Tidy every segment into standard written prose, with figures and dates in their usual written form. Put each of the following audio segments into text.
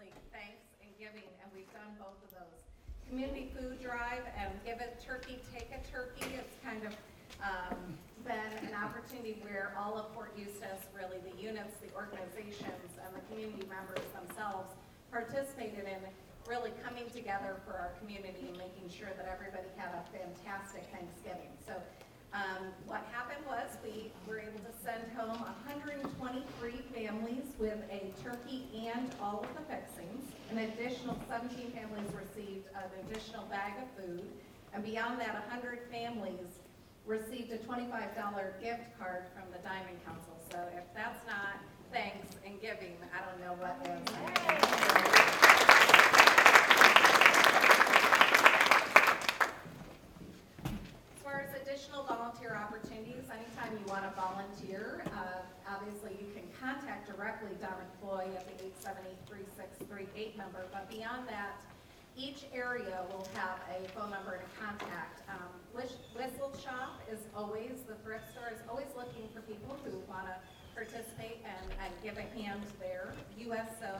obviously thanks and giving, and we've done both of those. Community food drive and give a turkey, take a turkey. It's kind of been an opportunity where all of Fort Eustis, really the units, the organizations, and the community members themselves participated in really coming together for our community and making sure that everybody had a fantastic Thanksgiving. So what happened was we were able to send home 123 families with a turkey and all of the fixings. An additional 17 families received an additional bag of food. And beyond that, 100 families received a $25 gift card from the Diamond Council. So if that's not thanks and giving, I don't know what is. As far as additional volunteer opportunities, anytime you want to volunteer, obviously you can contact directly Donna Cloy at the 878-3638 number, but beyond that, each area will have a phone number and a contact. Whistle Shop is always, the thrift store is always looking for people who want to participate and give a hand there. USO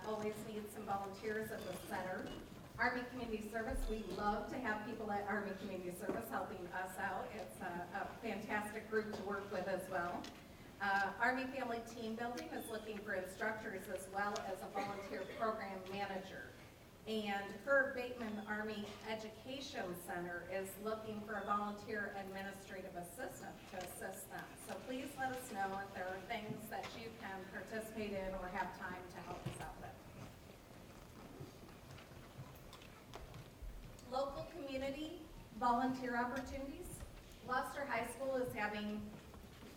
always needs some volunteers at the center. Army Community Service, we love to have people at Army Community Service helping us out. It's a fantastic group to work with as well. Army Family Team Building is looking for instructors as well as a volunteer program manager. And Herb Bateman Army Education Center is looking for a volunteer administrative assistant to assist them. So please let us know if there are things that you can participate in or have time to help us out with. Local community volunteer opportunities. Gloucester High School is having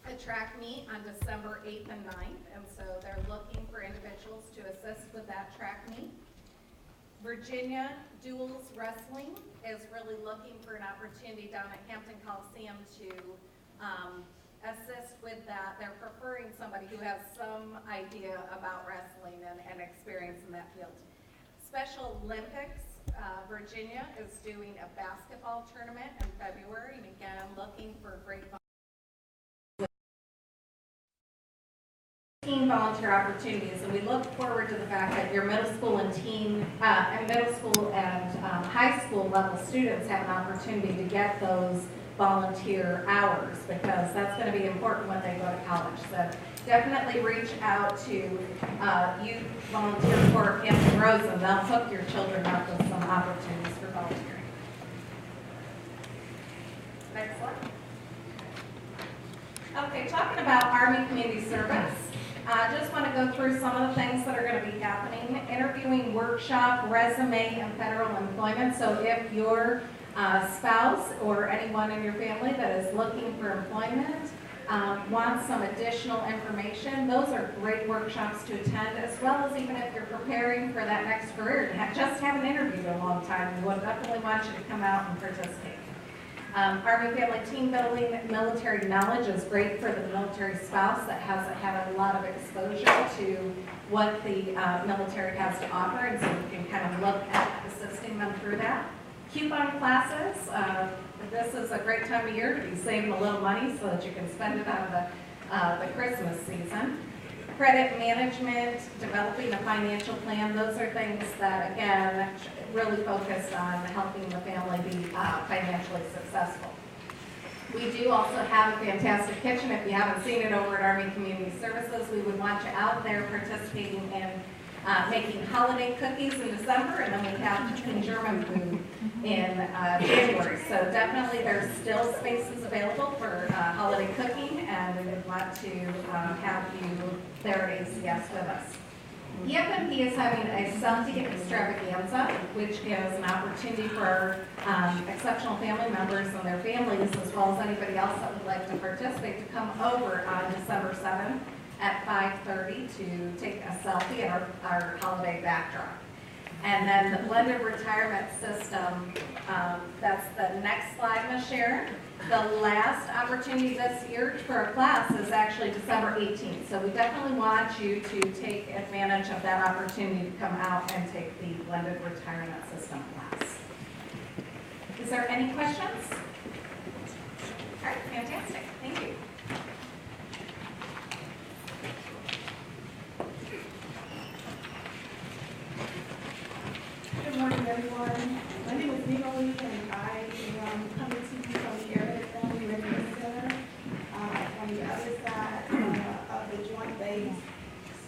a track meet on December 8th and 9th, and so they're looking for individuals to assist with that track meet. Virginia Duels Wrestling is really looking for an opportunity down at Hampton Coliseum to assist with that. They're preferring somebody who has some idea about wrestling and experience in that field. Special Olympics, Virginia is doing a basketball tournament in February, and again, looking for great teen volunteer opportunities, and we look forward to the fact that your middle school and high school level students have an opportunity to get those volunteer hours, because that's going to be important when they go to college. So definitely reach out to Youth Volunteer for Hampton Roads, and they'll hook your children up with some opportunities for volunteering. Next one. Okay, talking about Army Community Service. I just want to go through some of the things that are going to be happening. Interviewing workshop, resume, and federal employment. So if your spouse or anyone in your family that is looking for employment wants some additional information, those are great workshops to attend, as well as even if you're preparing for that next career. Just haven't interviewed in a long time, we would definitely want you to come out and participate. Army Family Team Building, military knowledge is great for the military spouse that hasn't had a lot of exposure to what the military has to offer, and so you can kind of look at assisting them through that. Coupon classes, this is a great time of year to be saving a little money so that you can spend it on the Christmas season. Credit management, developing a financial plan, those are things that, again, really focused on helping the family be financially successful. We do also have a fantastic kitchen. If you haven't seen it over at Army Community Services, we would want you out there participating in making holiday cookies in December, and then we have cooking German food in January. So definitely there's still spaces available for holiday cooking, and we would want to have you there at ACS with us. EFMP is having a Celtic extravaganza, which is an opportunity for exceptional family members and their families, as well as anybody else that would like to participate, to come over on December 7th at 5:30 to take a selfie at our holiday backdrop. And then the blended retirement system, that's the next slide, Ms. Sharon. The last opportunity this year for a class is actually December 18th. So we definitely want you to take advantage of that opportunity to come out and take the blended retirement system class. Is there any questions? All right, fantastic. Thank you.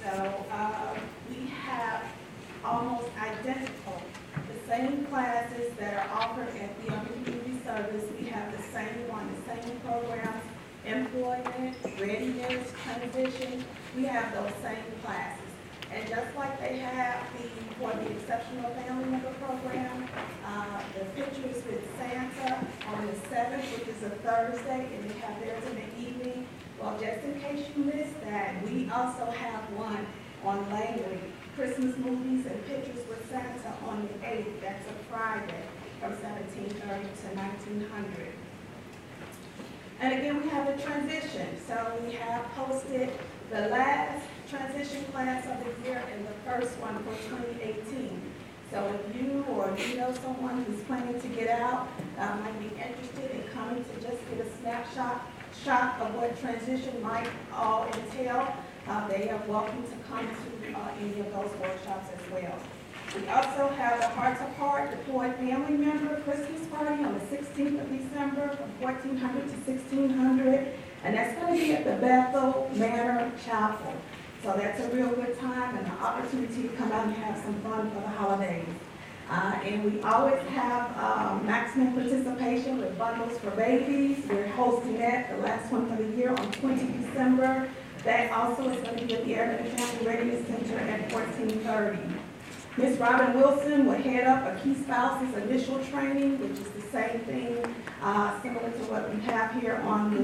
So we have almost identical, the same classes that are offered at the other community service. We have the same one, the same programs, employment, readiness, transition. We have those same classes. And just like they have for the Exceptional Family Member Program, the Pictures with Santa on the 7th, which is a Thursday, and they have theirs in the evening. Well, just in case you missed that, we also have one on Langley, Christmas Movies and Pictures with Santa on the 8th. That's a Friday from 1730 to 1900. And again, we have a transition. So we have posted the last transition class of the year and the first one for 2018. So if you or you know someone who's planning to get out, might be interested in coming to just get a snapshot of what transition might all entail, they are welcome to come to any of those workshops as well. We also have the Heart to Heart Deployed Family Member Christmas Party on the 16th of December from 1400 to 1600, and that's going to be at the Bethel Manor Chapel. So that's a real good time and an opportunity to come out and have some fun for the holidays. And we always have maximum participation with bundles for babies. We're hosting that, the last one for the year, on 20 December. That also is going to be at the Airman Family Readiness Center at 1430. Ms. Robin Wilson will head up a Key Spouses initial training, which is the same thing, similar to what we have here on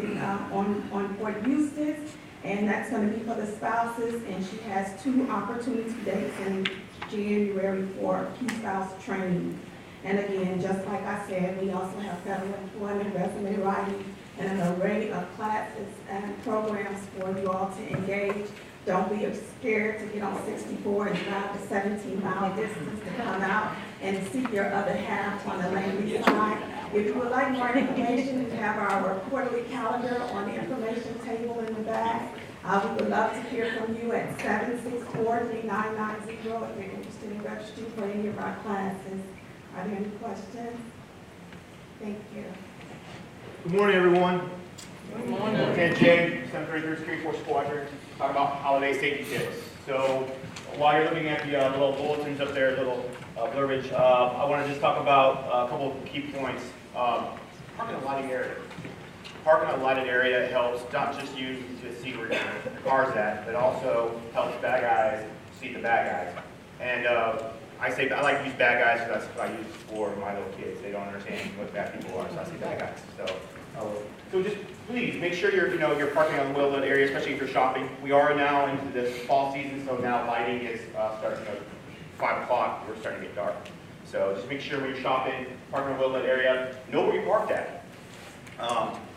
Fort Eustis. And that's going to be for the spouses, and she has 2 opportunity dates in January for Key Spouse training. And again, just like I said, we also have federal employment, resume writing, and an array of classes and programs for you all to engage. Don't be scared to get on 64 and drive the 17-mile distance to come out and see your other half on the Langley side. If you would like more information, we have our quarterly calendar on the information table in the back. We would love to hear from you at 764-3990 if you're interested in registering for any of our classes. Are there any questions? Thank you. Good morning, everyone. Good morning. Lieutenant Jay, 733rd Street 4 Squadron, talking about holiday safety tips. So while you're looking at the little bulletins up there, little blurbage, I want to just talk about a couple of key points. Parking a lighted area. Parking a lighted area helps not just you to see where the car's at, but also helps bad guys see the bad guys. And I like to use bad guys because that's what I use for my little kids. They don't understand what bad people are, so I say bad guys. So just please make sure you're parking on the well-lit area, especially if you're shopping. We are now into this fall season, so now lighting is starting at 5 o'clock. We're starting to get dark. So just make sure when you're shopping, park in a well-lit area, know where you parked at.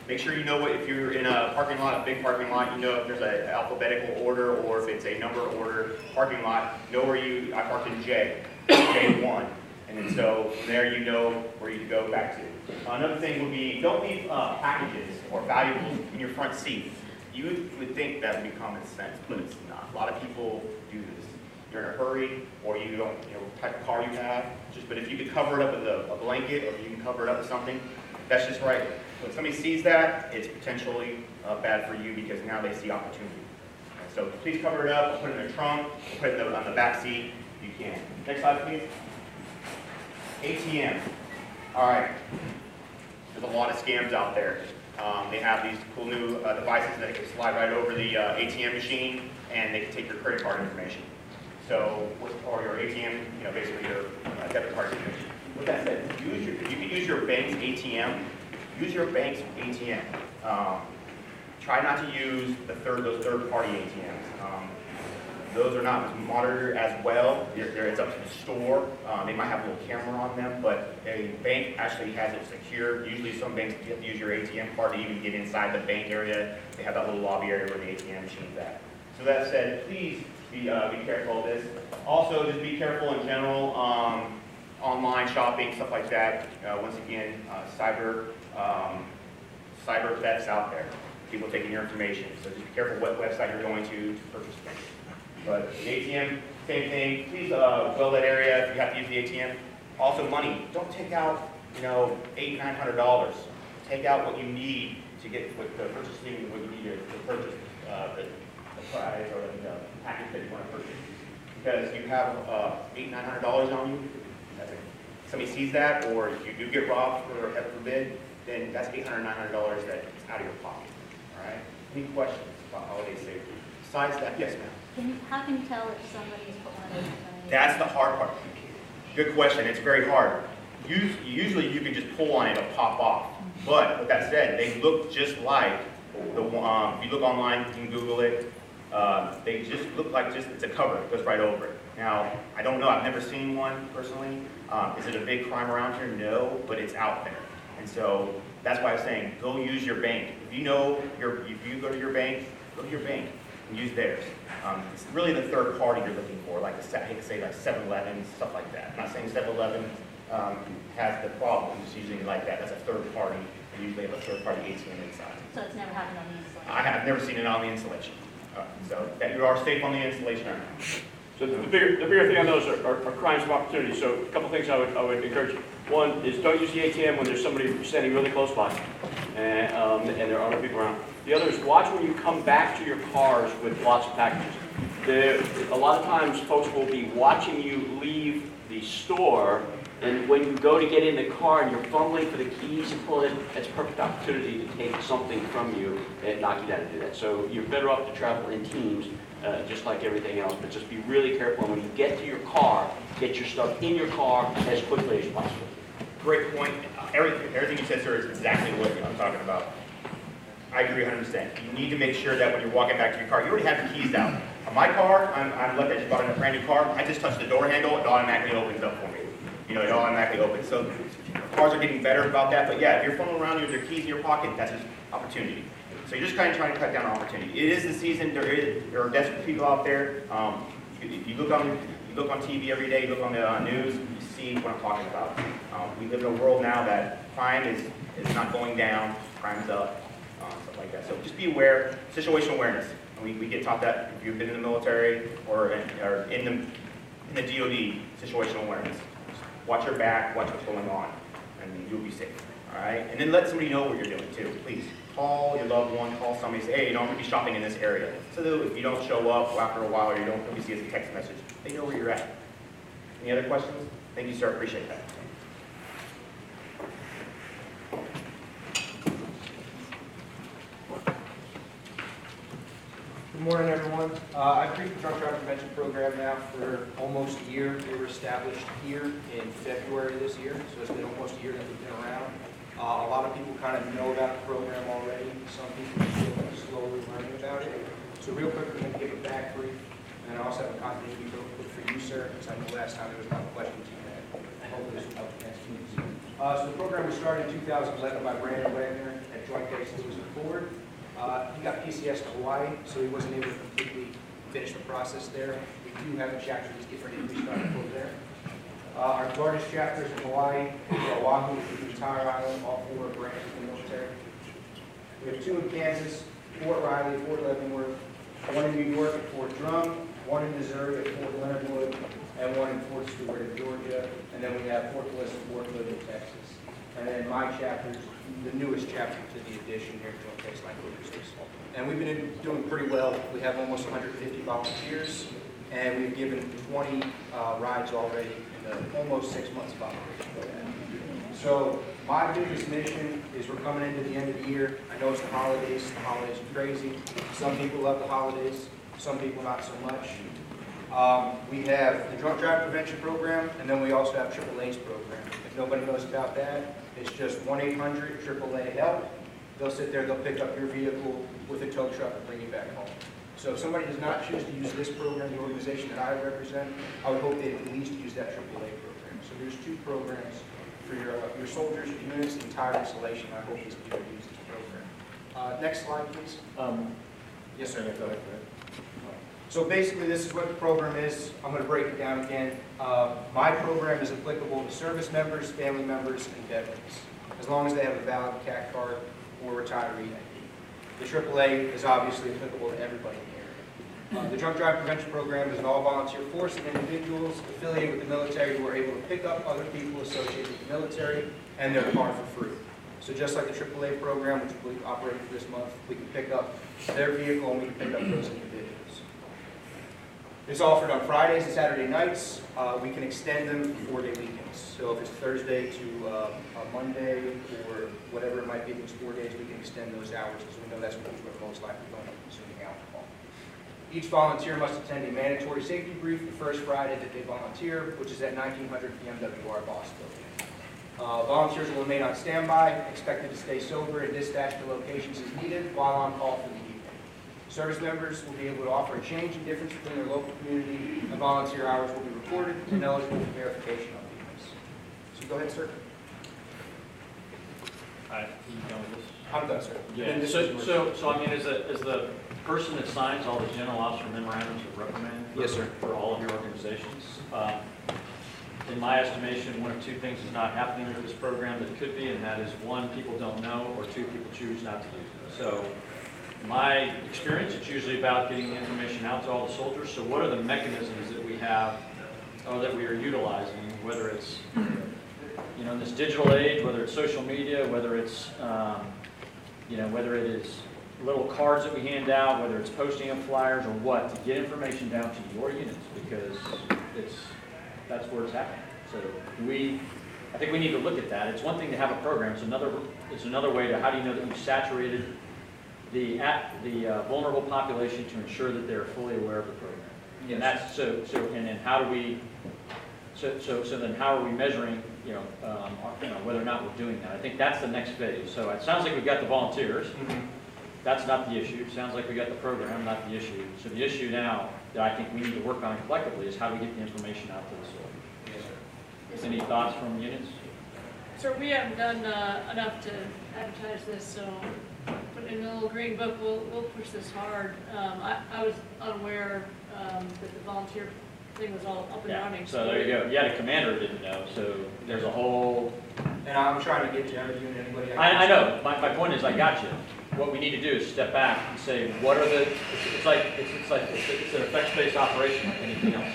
Make sure you know if you're in a parking lot, a big parking lot, you know if there's an alphabetical order or if it's a number order parking lot, know where I parked in J1. And then so from there you know where you go back to. Another thing would be, don't leave packages or valuables in your front seat. You would think that would be common sense, but it's not. A lot of people do this. You're in a hurry, or you don't, what type of car you have. But if you could cover it up with a blanket, or you can cover it up with something, that's just right. When somebody sees that, it's potentially bad for you because now they see opportunity. So please cover it up, put it in the trunk, put it on the back seat. You can. Next slide, please. ATM. All right. There's a lot of scams out there. They have these cool new devices that can slide right over the ATM machine, and they can take your credit card information. So, or your ATM, basically your debit card information. With that said, if you can use your bank's ATM, use your bank's ATM. Try not to use those third-party ATMs. Those are not monitored as well. It's up to the store. They might have a little camera on them, but a bank actually has it secured. Usually some banks, you have to use your ATM card to even get inside the bank area. They have that little lobby area where the ATM machine's at. So that said, please be careful of this. Also, just be careful in general. Online shopping, stuff like that. Once again, cyber thefts out there. People taking your information. So just be careful what website you're going to purchase things. But the ATM, same thing. Please well that area if you have to use the ATM. Also money. Don't take out, $800, $900. Take out what you need to get with the purchasing, what you need to purchase the prize or the package that you want to purchase. Because you have $800-900 on you, somebody sees that, or if you do get robbed, or heaven forbid, then that's $800-900 that's out of your pocket. All right? Any questions about holiday safety? Besides that, yes, ma'am. How can you tell if somebody's put one of those things? That's the hard part. Good question. It's very hard. Usually you can just pull on it, it'll pop off. But with that said, they look just like the if you look online, you can Google it. They just look like it's a cover. It goes right over it. Now, I don't know. I've never seen one personally. Is it a big crime around here? No, but it's out there. And so that's why I'm saying go use your bank. If you know if you go to your bank and use theirs. It's really the third party you're looking for, like I hate to say like 7-Eleven, stuff like that. I'm not saying 7-Eleven has the problem. It's usually like that. That's a third party. They usually have a third party ATM inside. So it's never happened on the installation? I have never seen it on the installation. So that you are safe on the installation or not. So the bigger thing on those are crimes of opportunity. So a couple things I would encourage you. One is don't use the ATM when there's somebody standing really close by and there are other people around. The other is watch when you come back to your cars with lots of packages. A lot of times folks will be watching you leave the store, and when you go to get in the car and you're fumbling for the keys and pull it, it's a perfect opportunity to take something from you and knock you down and do that. So you're better off to travel in teams, just like everything else, but just be really careful. And when you get to your car, get your stuff in your car as quickly as possible. Great point. Everything you said, sir, is exactly what I'm talking about. I agree 100%. You need to make sure that when you're walking back to your car, you already have your keys out. On my car, I'm lucky I just bought a brand new car. I just touch the door handle, it automatically opens up for me. You know, it automatically opens. So cars are getting better about that. But yeah, if you're fumbling around with your keys in your pocket, that's just opportunity. So you're just kind of trying to cut down opportunity. It is the season. There are desperate people out there. If you look on TV every day, you look on the news, you see what I'm talking about. We live in a world now that crime is not going down, crime's up, stuff like that. So just be aware, situational awareness. And we get taught that if you've been in the military or in the DOD, situational awareness. Just watch your back, watch what's going on, and you'll be safe. All right? And then let somebody know what you're doing too, please. Call your loved one, call somebody, say, hey, I'm going to be shopping in this area. So that if you don't show up after a while or you don't maybe see as a text message, they know where you're at. Any other questions? Thank you, sir. Appreciate that. Good morning, everyone. I've been the Drunk Driving Prevention Program now for almost a year. They were established here in February this year, so it's been almost a year that we've been around. A lot of people kind of know about the program already. Some people are still slowly learning about it. So real quick, we're going to give a back brief, and I also have a continuity real quick for you, sir, because I know last time there was a lot of questions you had. Hopefully this will help next week. So the program was started in 2011 by Brandon Wagner at Joint Base News and Forward. He got PCS to Hawaii, so he wasn't able to completely finish the process there. We do have a chapter that's different if we start over there. Our largest chapters in Hawaii is Oahu, which is the entire island, all 4 branches of the military. We have 2 in Kansas, Fort Riley, Fort Leavenworth, 1 in New York at Fort Drum, 1 in Missouri at Fort Leonard Wood, and 1 in Fort Stewart in Georgia. And then we have Fort Bliss and Fort Hood in Texas. And then my chapters, the newest chapter to the addition here at Joint Base Langley-eustis. And we've been doing pretty well. We have almost 150 volunteers, and we've given 20 rides already in the almost 6 months of operation. So my biggest mission is we're coming into the end of the year. I know it's the holidays. The holidays are crazy. Some people love the holidays. Some people not so much. We have the Drunk Drive Prevention Program, and then we also have AAA's program. If nobody knows about that, it's just 1-800-AAA-HELP. They'll sit there, they'll pick up your vehicle with a tow truck and bring you back home. So if somebody does not choose to use this program, the organization that I represent, I would hope they at least use that AAA program. So there's 2 programs for your soldiers, your units, the entire installation. I hope these people use this program. Next slide, please. Yes, sir. Go ahead. So basically, this is what the program is. I'm going to break it down again. My program is applicable to service members, family members, and veterans, as long as they have a valid CAC card or retiree ID. The AAA is obviously applicable to everybody here. The Drunk Drive Prevention Program is an all-volunteer force of individuals affiliated with the military who are able to pick up other people associated with the military and their car for free. So just like the AAA program, which we operated for this month, we can pick up their vehicle and we can pick up those individuals. It's offered on Fridays and Saturday nights. We can extend them to 4-day weekends. So if it's Thursday to a Monday or whatever it might be, if it's 4 days, we can extend those hours because we know that's when people are most likely going to be consuming alcohol. Each volunteer must attend a mandatory safety brief the first Friday that they volunteer, which is at 1900 PMWR Boston. Volunteers will remain on standby, expected to stay sober and dispatch to locations as needed while on call for the evening. Service members will be able to offer a change in difference between their local community and volunteer hours will be recorded and eligible for verification on weekends. So go ahead, sir. I'm done, sir. Yeah, And this is yours. so I mean, is the person that signs all the general officer memorandums of reprimand? Yes, sir. For all of your organizations? In my estimation, one of two things is not happening with this program that could be, and that is, one, people don't know, or two, people choose not to use it. So, in my experience, it's usually about getting the information out to all the soldiers. So what are the mechanisms that we have, or that we are utilizing, whether it's, you know, in this digital age, whether it's social media, whether it's, you know, whether it is little cards that we hand out, whether it's posting of flyers or what, to get information down to your units, because that's where it's happening. So I think we need to look at that. It's one thing to have a program. It's another way to, how do you know that you've saturated the vulnerable population to ensure that they're fully aware of the program? Yes. And that's and then how do we? So then how are we measuring? You know, whether or not we're doing that. I think that's the next phase. So it sounds like we've got the volunteers. Mhm. That's not the issue. It sounds like we got the program, not the issue. So the issue now that I think we need to work on collectively is how do we get the information out to the soldiers. Yes, sir. Any thoughts from units? Sir, we haven't done enough to advertise this, so put it in the little green book, we'll push this hard. I was unaware that the volunteer thing was all up and running. So there you go. You had a commander who didn't know, so there's a whole... And I'm trying to get to every unit, anybody. I know. My point is, I got you. What we need to do is step back and say, what are the... It's an effects-based operation like anything else.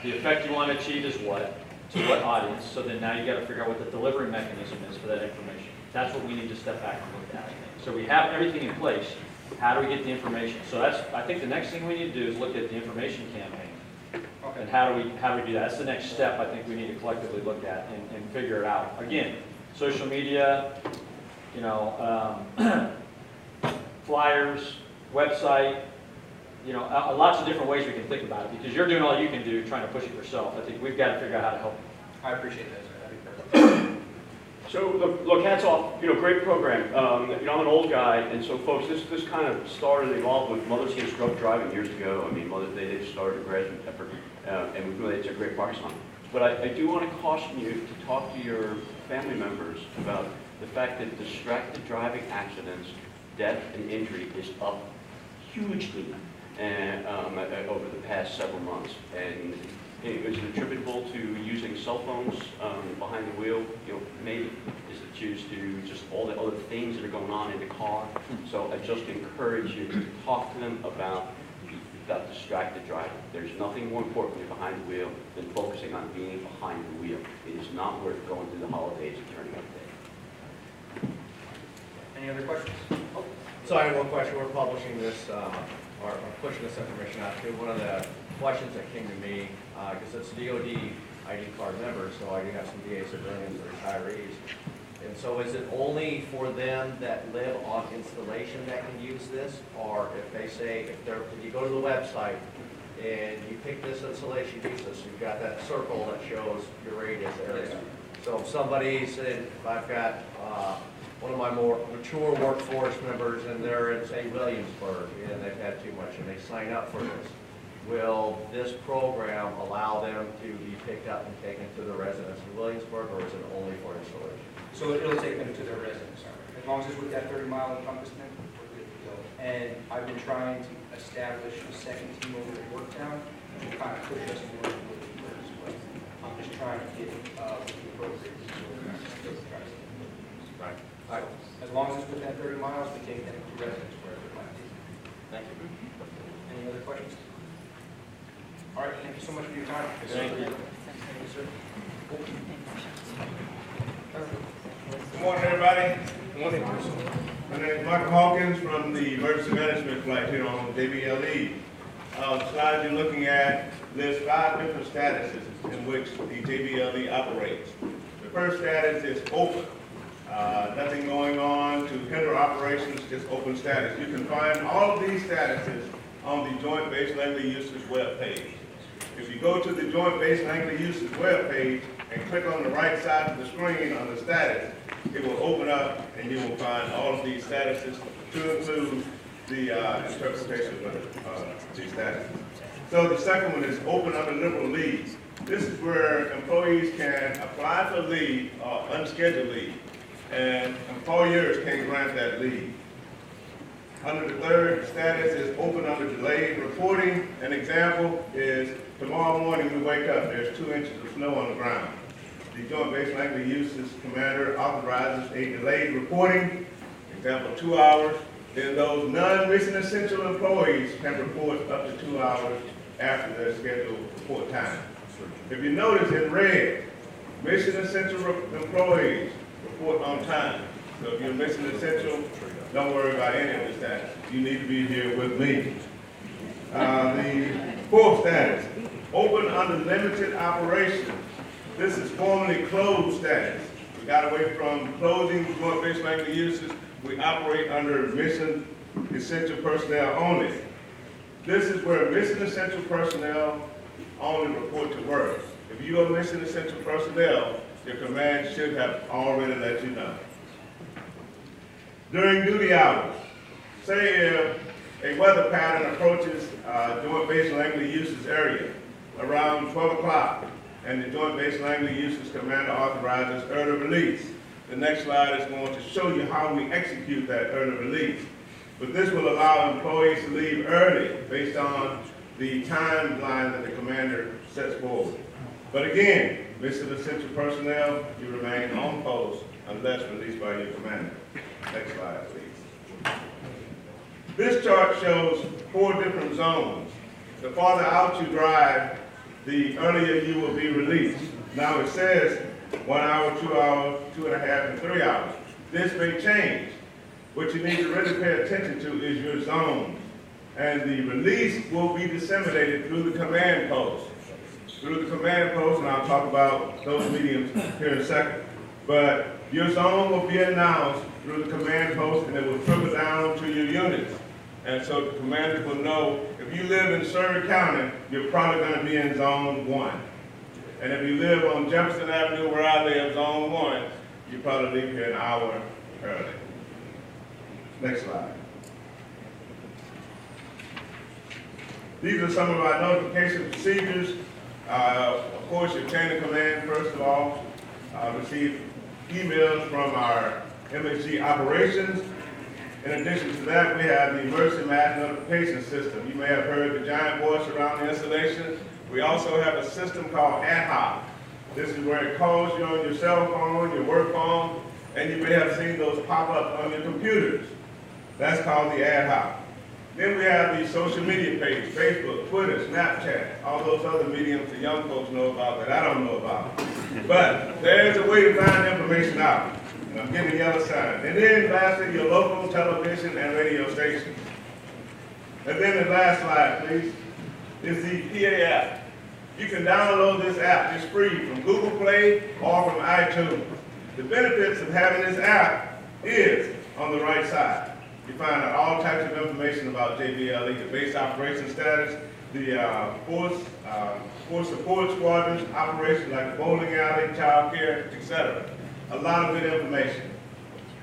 The effect you want to achieve is what? To what audience? So then now you got to figure out what the delivery mechanism is for that information. That's what we need to step back and look at. So we have everything in place. How do we get the information? So I think the next thing we need to do is look at the information campaign. Okay. And how do we do that? That's the next step I think we need to collectively look at and figure it out. Again, social media, you know, flyers, website, you know, lots of different ways we can think about it, because you're doing all you can do trying to push it yourself. I think we've got to figure out how to help you. I appreciate that, sir. That'd be perfect. So look, hats off, you know, great program. You know, I'm an old guy, and so folks, this kind of started and evolved with Mothers Against Drug Driving years ago. I mean, Mother's Day, they started a graduate effort, and we really, it's a great progress on it. But I do want to caution you to talk to your family members about the fact that distracted driving accidents, death and injury is up hugely over the past several months. And it was attributable to using cell phones behind the wheel. You know, maybe is it due to just all the other things that are going on in the car. So I just encourage you to talk to them about distracted driving. There's nothing more important when you're behind the wheel than focusing on being behind the wheel. It is not worth going through the holidays and turning up day. Any other questions? So I have one question. We're publishing this, or pushing this information out to. One of the questions that came to me, because it's DOD ID card members, so I do have some VA civilians and retirees. And so is it only for them that live on installation that can use this? Or if they say, if you go to the website and you pick this installation, use this, you've got that circle that shows your radius area. So if somebody said, if I've got one of my more mature workforce members and they're in, say, Williamsburg, and they've had too much and they sign up for this, will this program allow them to be picked up and taken to the residence in Williamsburg, or is it only for installation? So it'll take them to their residence. As long as it's with that 30-mile encompassment, we're good to go. And I've been trying to establish a second team over at Yorktown, which will kind of push us more with the work as well. I'm just trying to get the appropriate people. Right. As long as it's within 30 miles, we take them to residence wherever it might be. Thank you. Any other questions? All right, thank you so much for your time. Thank you. Thank you, sir. Good morning, everybody. Good morning. My name is Michael Hawkins from the Emergency Management Flight here on JBLE. slide you're looking at lists 5 different statuses in which the JBLE operates. The first status is open. Nothing going on to hinder operations, just open status. You can find all of these statuses on the Joint Base Langley-Eustis webpage. If you go to the Joint Base Langley-Eustis webpage and click on the right side of the screen on the status, it will open up and you will find all of these statuses to include the interpretation of these statuses. So the second one is open under liberal leave. This is where employees can apply for leave or unscheduled leave, and employers can grant that leave. Under the third status is open under delayed reporting. An example is tomorrow morning we wake up, there's 2 inches of snow on the ground. The Joint Base Langley-Eustis commander authorizes a delayed reporting, example 2 hours. Then those non-mission essential employees can report up to 2 hours after their scheduled report time. If you notice in red, mission essential employees report on time. So if you're mission essential, don't worry about any of the status. You need to be here with me. The fourth status, open under limited operation. This is formerly closed status. We got away from closing Joint Base Langley-Eustis. We operate under mission essential personnel only. This is where mission essential personnel only report to work. If you are mission essential personnel, your command should have already let you know. During duty hours, say if a weather pattern approaches Joint Base Langley-Eustis area around 12 o'clock, and the Joint Base Langley-Eustis commander authorizes early release. The next slide is going to show you how we execute that early release. But this will allow employees to leave early based on the timeline that the commander sets forward. But again, mission essential personnel, you remain on post unless released by your commander. Next slide, please. This chart shows 4 different zones. The farther out you drive, the earlier you will be released. Now it says 1 hour, 2 hours, 2.5, and 3 hours. This may change. What you need to really pay attention to is your zone. And the release will be disseminated through the command post. Through the command post, and I'll talk about those mediums here in a second. But your zone will be announced through the command post, and it will trickle down to your units. And so the commanders will know, if you live in Surrey County, you're probably going to be in zone 1. And if you live on Jefferson Avenue, where I live, zone 1, you probably leave here an hour early. Next slide. These are some of our notification procedures. Of course, your chain of command, first of all, receive emails from our MSG operations. In addition to that, we have the emergency mass notification system. You may have heard the giant voice around the installation. We also have a system called ad hoc. This is where it calls you on your cell phone, your work phone, and you may have seen those pop up on your computers. That's called the ad hoc. Then we have the social media page, Facebook, Twitter, Snapchat, all those other mediums the young folks know about that I don't know about. But there's a way to find information out. And I'm getting a yellow sign. And then lastly, your local television and radio stations. And then the last slide, please, is the PA app. You can download this app. It's free from Google Play or from iTunes. The benefits of having this app is on the right side. You find out all types of information about JBLE, the base operation status, the force support squadrons, operations like the bowling alley, child care, etc. A lot of good information.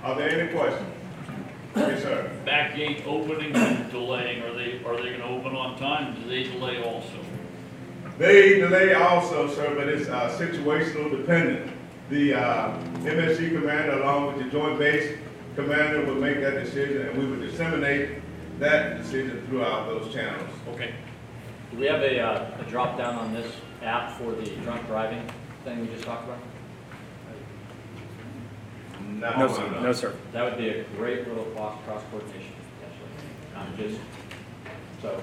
Are there any questions? Yes, sir. Back gate opening and delaying, are they going to open on time? Do they delay also? They delay also, sir, but it's situational dependent. The MSC commander, along with the joint base commander, will make that decision, and we will disseminate that decision throughout those channels. Okay. Do we have a drop down on this app for the drunk driving thing we just talked about? No, sir. No, sir. That would be a great little cross coordination potentially. So,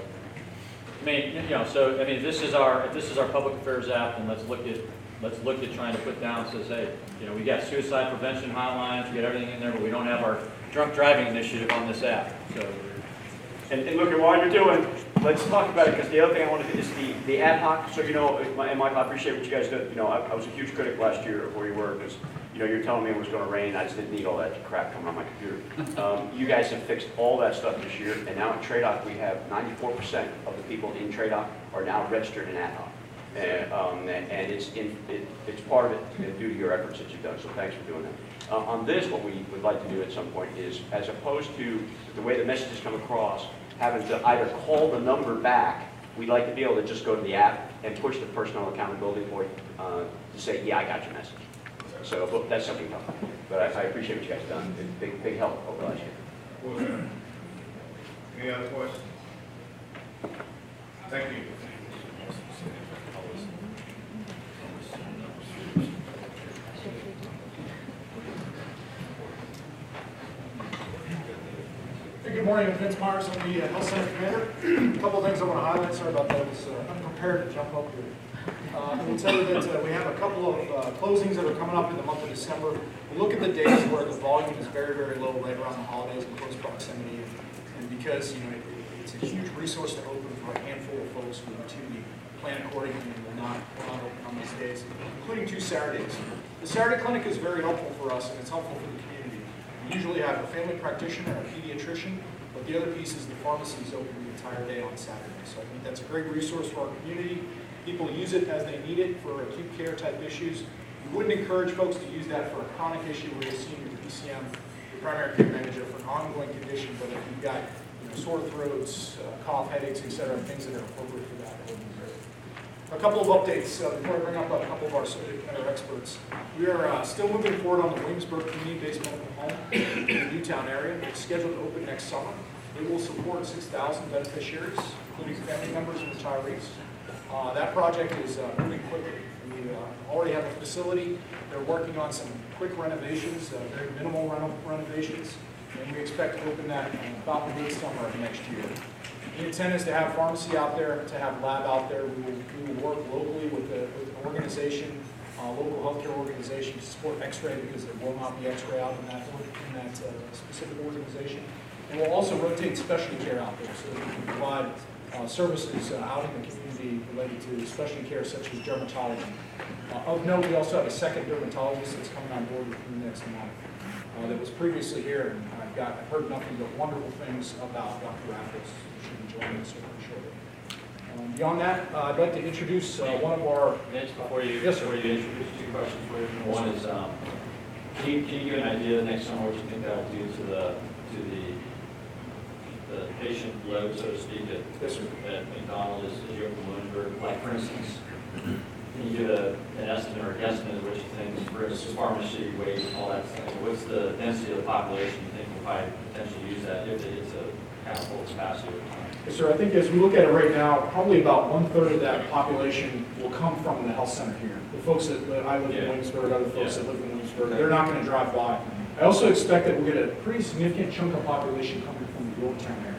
I mean, you know, so I mean, if this is our public affairs app, and let's look at trying to put down, says, hey, you know, we got suicide prevention hotlines, we got everything in there, but we don't have our drunk driving initiative on this app. So, And look at while you're doing, let's talk about it, because the other thing I want to do is the ad hoc. So, you know, and Michael, I appreciate what you guys did. You know, I was a huge critic last year of where you were, because, you know, you're telling me it was going to rain. I just didn't need all that crap coming on my computer. You guys have fixed all that stuff this year, and now at TRADOC, we have 94% of the people in TRADOC are now registered in ad hoc. And it's part of it due to your efforts that you've done, so thanks for doing that. On this, what we would like to do at some point is, as opposed to the way the messages come across, having to either call the number back, we'd like to be able to just go to the app and push the personal accountability point to say, yeah, I got your message. So but that's something tough. But I appreciate what you guys have done. Big help over last year. Any other questions? Thank you. Hey, good morning, I'm Vince Myers, I'm the Health Center Commander. A couple of things I want to highlight. Sorry about that, I was unprepared to jump up here. I will tell you that we have a couple of closings that are coming up in the month of December. We look at the days where the volume is very, very low right around the holidays in close proximity. And because, you know, it's a huge resource to open for a handful of folks who routinely plan accordingly and will not open on these days, including 2 Saturdays. The Saturday clinic is very helpful for us, and it's helpful for the community. We usually have a family practitioner and a pediatrician, but the other piece is the pharmacy is open the entire day on Saturday. So I think that's a great resource for our community. People use it as they need it for acute care type issues. We wouldn't encourage folks to use that for a chronic issue where you're seeing your PCM, your primary care manager, for an ongoing condition, but if you've got sore throats, cough, headaches, etc., things that are appropriate for that. A couple of updates before I bring up a couple of our subject matter experts. We are still moving forward on the Williamsburg Community-Based Medical Home in the Newtown area. It's scheduled to open next summer. It will support 6,000 beneficiaries, including family members and retirees. That project is moving quickly. We already have a facility. They're working on some quick renovations, very minimal renovations, and we expect to open that about the midsummer of next year. The intent is to have pharmacy out there, to have lab out there. We will work locally with an organization, local healthcare organization, to support X-ray because there will not be X-ray out in that specific organization. And we'll also rotate specialty care out there so that we can provide services out in the community related to specialty care such as dermatology. Of note, we also have a second dermatologist that's coming on board within the next month that was previously here, and I've heard nothing but wonderful things about Dr. Raffles. Should be joining us shortly. Beyond that, I'd like to introduce one of our... Vince, before you Yes, sir. introduce 2 questions for you. One is, can you give an idea next summer what you think that will do to the patient load, so to speak, at McDonald as you open Williamsburg? Like, for instance, can you give an estimate or a guesstimate of what you think, for instance, pharmacy, weight, all that stuff? What's the density of the population you think will probably potentially use that if it gets a kind of full capacity over time? Yes, sir. I think as we look at it right now, probably about 1/3 of that population will come from the health center here. The folks that I live in Williamsburg, other folks that live in Williamsburg, they're not going to drive by. I also expect that we'll get a pretty significant chunk of population coming from the Yorktown area.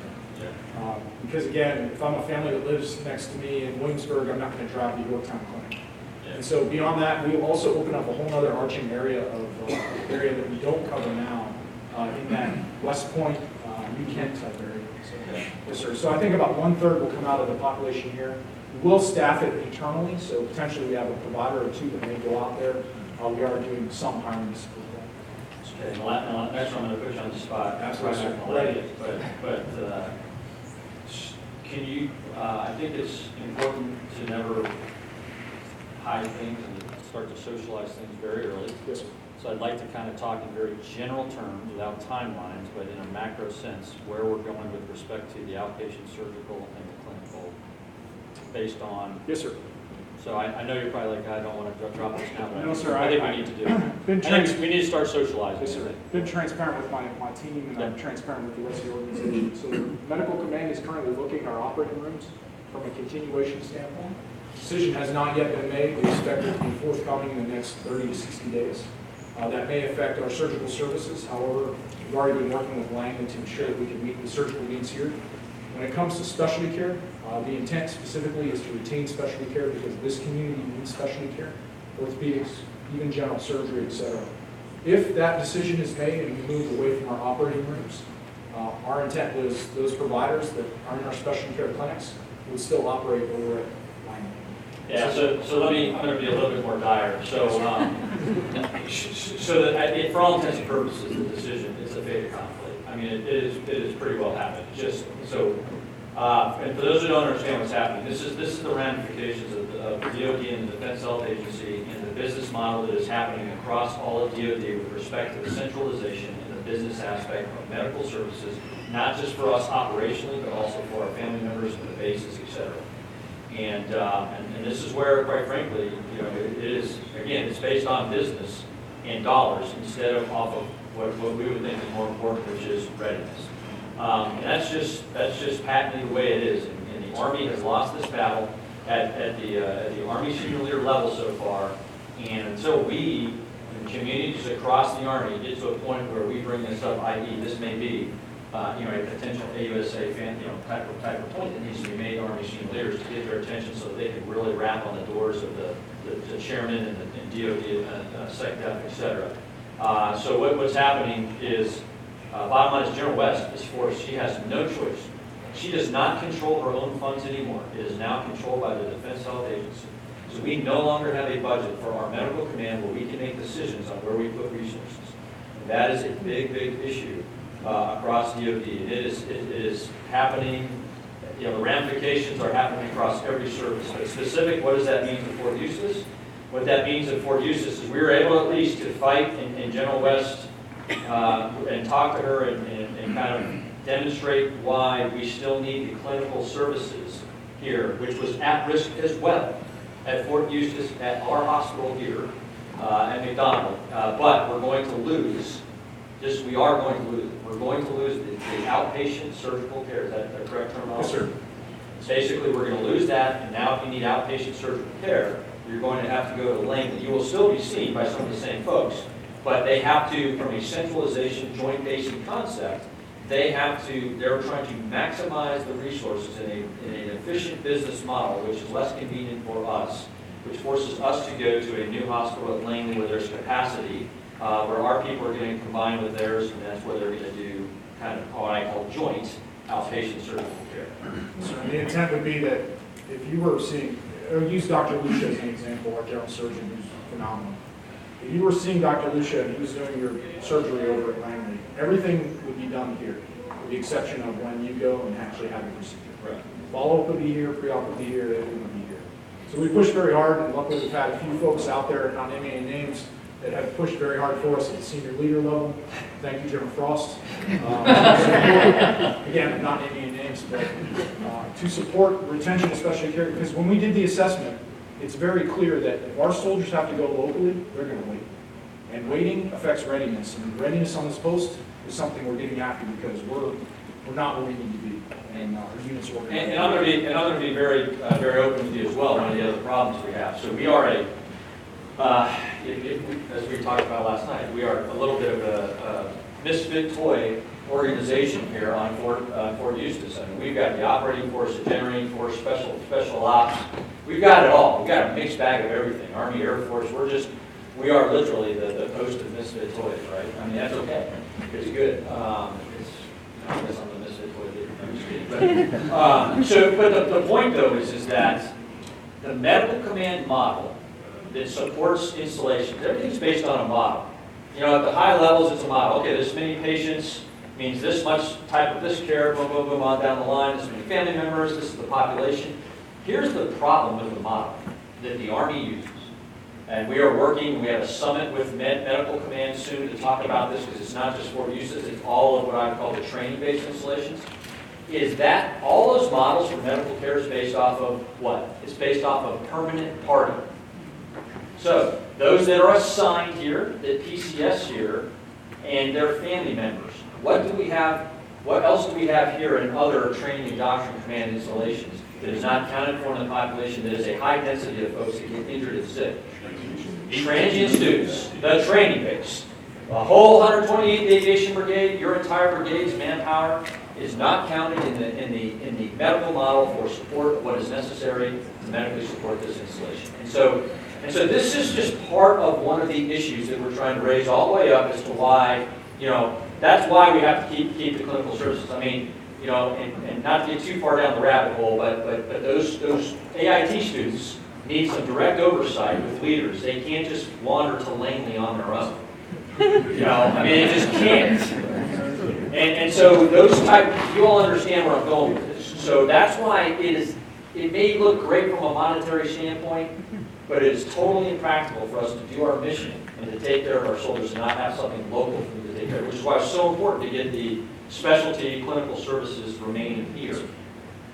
Because again, if I'm a family that lives next to me in Williamsburg, I'm not going to drive to Yorktown Clinic. And so beyond that, we will also open up a whole other arching area of area that we don't cover now in that West Point, New Kent type area. So, yes, sir. So I think about 1/3 will come out of the population here. We will staff it internally, so potentially we have a provider or 2 that may go out there. We are doing some hiring to support that. Okay, and next one I'm going to put you on the spot. Absolutely, sir. But can you, I think it's important to never hide things and start to socialize things very early. Yes, sir. So I'd like to kind of talk in very general terms without timelines, but in a macro sense, where we're going with respect to the outpatient surgical and the clinical based on. Yes, sir. So I know you're probably like, I don't want to drop this now, but No, sir. I think we need to do it. We need to start socializing. Yes, sir. Been transparent with my team, and I'm transparent with the rest of the organization. So the medical command is currently looking at our operating rooms from a continuation standpoint. Decision has not yet been made. We expect it to be forthcoming in the next 30 to 60 days. That may affect our surgical services. However, we've already been working with Langley to ensure that we can meet the surgical needs here. When it comes to specialty care, the intent specifically is to retain specialty care because this community needs specialty care, orthopedics, even general surgery, etc. If that decision is made and we move away from our operating rooms, Our intent was those providers that are in our specialty care clinics would still operate over at Langley. Yeah, so I'm going to be a little bit more dire. So, so that for all intents and purposes, the decision is a fait accompli. I mean, it is pretty well happened. Just so, and for those who don't understand what's happening, this is the ramifications of the DoD and the Defense Health Agency and the business model that is happening across all of DoD with respect to the centralization and the business aspect of medical services, not just for us operationally, but also for our family members and the bases, et cetera. And this is where, quite frankly, you know, it is, again, it's based on business and dollars instead of off of what we would think is more important, which is readiness. And that's just patently the way it is. And the Army has lost this battle at the Army senior leader level so far. And until we, in communities across the Army, get to a point where we bring this up, i.e., this may be you know, a potential AUSA fan, you know, type of point that needs to be made to Army senior leaders to get their attention so that they can really rap on the doors of the chairman and DOD, SecDef, et cetera. So what's happening is, bottom line is General West is forced, she has no choice. She does not control her own funds anymore. It is now controlled by the Defense Health Agency. So we no longer have a budget for our medical command where we can make decisions on where we put resources. And that is a big, big issue across DoD. It is happening, you know, the ramifications are happening across every service. But specific, what does that mean to Fort Eustis? What that means at Fort Eustis is we were able at least to fight in General West and talk to her and kind of demonstrate why we still need the clinical services here, which was at risk as well at Fort Eustis, at our hospital here at McDonald. But we're going to lose, we are going to lose. We're going to lose the outpatient surgical care. Is that the correct terminology? Yes, sir. Basically, we're going to lose that, and now if you need outpatient surgical care, you're going to have to go to Langley. You will still be seen by some of the same folks, but they have to, from a centralization, joint basing concept, they're trying to maximize the resources in an efficient business model, which is less convenient for us, which forces us to go to a new hospital at Langley where there's capacity, where our people are going to combine with theirs, and that's where they're going to do kind of what I call joint outpatient surgical care. So the intent would be that if you were seeing, I'll use Dr. Lucia as an example, our general surgeon who's phenomenal. If you were seeing Dr. Lucia and he was doing your surgery over at Langley, everything would be done here, with the exception of when you go and actually have the procedure. Right. Follow-up would be here, pre-op would be here, everything would be here. So we pushed very hard, and luckily we've had a few folks out there, not naming any names, that have pushed very hard for us at the senior leader level. Thank you, General Frost. Again, not naming any names, but to support retention, especially care, because when we did the assessment, it's very clear that if our soldiers have to go locally, they're going to wait. And waiting affects readiness, and readiness on this post is something we're getting after because we're not where we need to be, and our units are organized. And I'm going to be very, very open with you as well. One of the other problems we have. So we are as we talked about last night, we are a little bit of a misfit toy organization here on Fort Eustis. I mean, we've got the operating force, the generating force, special ops. We've got it all. We've got a mixed bag of everything. Army, Air Force. We are literally the post of misfit toys, right? I mean, that's okay. It's good. I guess I'm the misfit toy. But the point though is that the medical command model that supports installations, everything's based on a model. You know, at the high levels, it's a model. Okay, this many patients means this much type of this care, boom, boom, boom, on down the line, this many family members, this is the population. Here's the problem with the model that the Army uses. And we are working, we have a summit with Medical Command soon to talk about this because it's not just Fort Eustis, it's all of what I call the training-based installations. Is that all those models for medical care is based off of what? It's based off of permanent party. So those that are assigned here, that PCS here, and their family members. What do we have? What else do we have here in other training and doctrine command installations that is not counted for in the population that is a high density of folks that get injured and sick? Transient students, the training base. A whole 128th Aviation Brigade, your entire brigade's manpower is not counted in the medical model for support of what is necessary to medically support this installation. And so this is just part of one of the issues that we're trying to raise all the way up as to why, you know, that's why we have to keep the clinical services. I mean, you know, and not to get too far down the rabbit hole, but those AIT students need some direct oversight with leaders. They can't just wander to Langley on their own. You know, I mean, they just can't. And so those type, you all understand where I'm going with this. So that's why it may look great from a monetary standpoint, but it is totally impractical for us to do our mission and to take care of our soldiers and not have something local for them to take care of, which is why it's so important to get the specialty clinical services remaining here.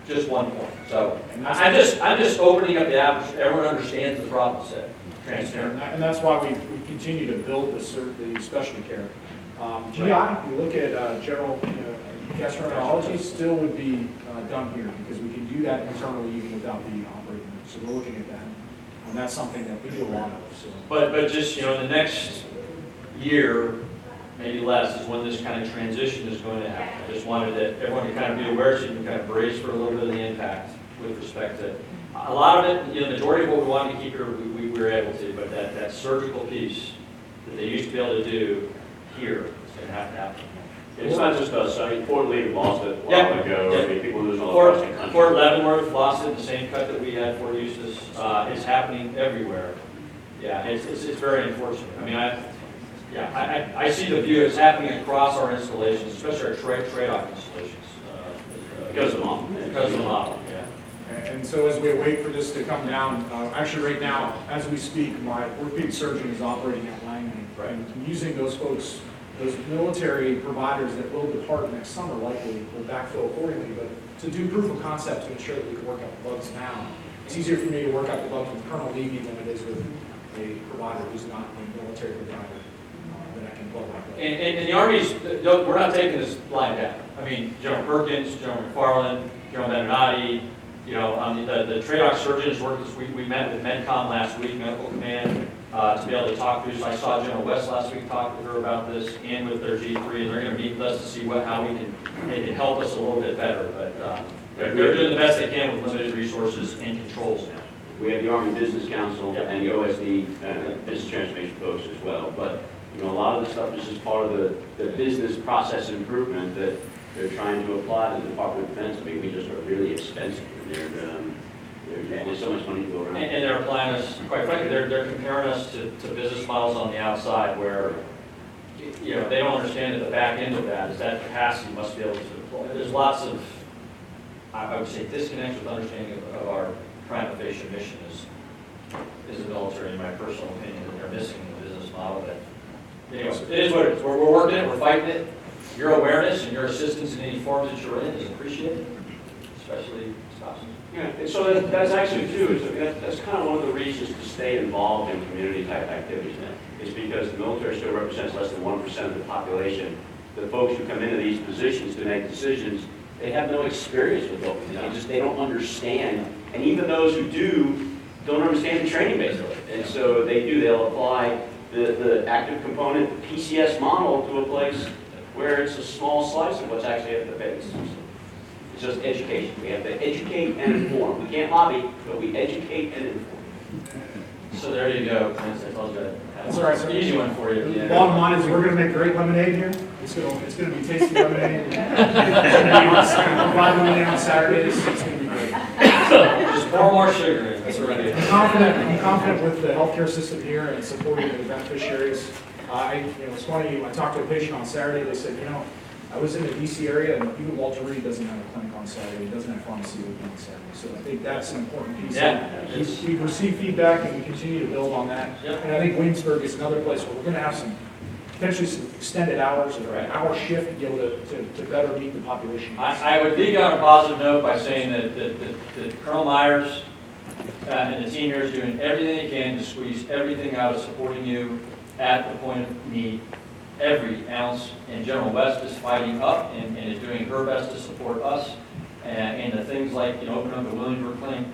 Just one point. So I'm just opening up the aperture. Everyone understands the problem set. Transparent. And that's why we continue to build the specialty care. GI, we look at general gastroenterology, still would be done here because we can do that internally even without the operating room. So we're looking at that. And that's something that we do a lot of. So. But just, you know, the next year, maybe less, is when this kind of transition is going to happen. I just wanted that everyone to kind of be aware so you can kind of brace for a little bit of the impact with respect to a lot of it, you know, the majority of what we wanted to keep here, we were able to, but that surgical piece that they used to be able to do here is going to have to happen. It's not just us. I mean, Fort Lee lost it a while ago. Yeah. I mean, people losing all across the country. Fort Leavenworth lost it, the same cut that we had, Fort Eustis. It's happening everywhere. Yeah, it's very unfortunate. I mean, I see the view it's happening across our installations, especially our trade-off installations. Because of the model. Because of the model, yeah. And so as we wait for this to come down, actually right now, as we speak, my orthopedic surgeon is operating at Langley. Right. And using those folks, those military providers that will depart next summer likely will backfill accordingly, but to do proof of concept to ensure that we can work out the bugs now. It's easier for me to work out the bugs with Colonel Levy than it is with a provider who's not a military provider that I can plug like that. And the Army's, we're not taking this lying down. I mean, General Perkins, General McFarland, General Beninati, you know, the TRADOC surgeons worked this week. We met with MedCom last week, Medical Command, to be able to talk through. So I saw General West last week, talk with her about this and with their G3, and they're going to meet with us to see how they can help us a little bit better. But they're doing the best they can with limited resources and controls now. We have the Army Business Council and the OSD Business Transformation folks as well. But you know, a lot of the stuff is just part of the business process improvement that they're trying to apply to the Department of Defense. I mean, we just are really expensive. There's so much money to go around. And they're applying us, quite frankly, they're comparing us to business models on the outside where, you know, they don't understand at the back end of that is that capacity must be able to deploy. There's lots of, I would say, disconnect with understanding of our prima facie mission is the military, in my personal opinion, that they're missing the business model. But anyway, it is what it is. We're working it, we're fighting it. Your awareness and your assistance in any form that you're in is appreciated, especially spouses. Yeah, and so that's actually too, that's kind of one of the reasons to stay involved in community type activities now, is because the military still represents less than 1% of the population. The folks who come into these positions to make decisions, they have no experience with what we do. They don't understand, and even those who do, don't understand the training base of it. And so they'll apply the active component, the PCS model to a place where it's a small slice of what's actually at the base. It's just education. We have to educate and inform. We can't lobby, but we educate and inform. So there you go, Prince. I told you. That's all right. It's an easy one for you. Yeah. Bottom line is we're going to make great lemonade here. It's going to be tasty lemonade. Provide lemonade on Saturdays. It's going to be great. Just pour more sugar in. That's already it. I'm confident with the healthcare system here and supporting the beneficiaries. It's funny, I talked to a patient on Saturday, they said, I was in the DC area and even Walter Reed doesn't have a clinic on Saturday, he doesn't have pharmacy open on Saturday. So I think that's an important piece. Yeah. We've received feedback and we continue to build on that. Yep. And I think Williamsburg is another place where we're going to have potentially some extended hours or an hour shift to be able to better meet the population. I would leave you on a positive note by saying that Colonel Myers and the team here is doing everything they can to squeeze everything out of supporting you at the point of need, every ounce. And General West is fighting up and is doing her best to support us. And the things like, opening up the Williamsburg clinic,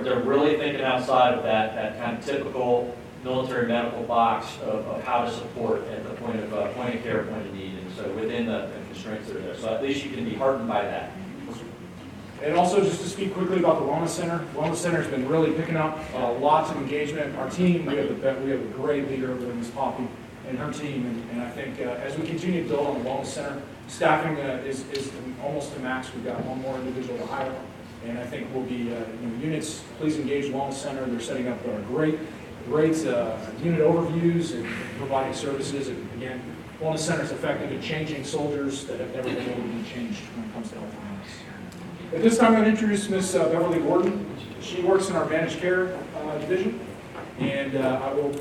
they're really thinking outside of that kind of typical military medical box of how to support at the point of care, point of need. And so within the constraints that are there. So at least you can be heartened by that. And also, just to speak quickly about the Wellness Center. The Wellness Center has been really picking up lots of engagement. Our team, we have a great leader over there, Ms. Poppy, and her team. And I think as we continue to build on the Wellness Center, staffing is almost to max. We've got one more individual to hire. And I think we'll be, units, please engage Wellness Center. They're setting up great unit overviews and providing services. And again, Wellness Center is effective in changing soldiers that have never been able to be changed when it comes to health and wellness. At this time, I'm going to introduce Ms. Beverly Gordon. She works in our managed care division. And I will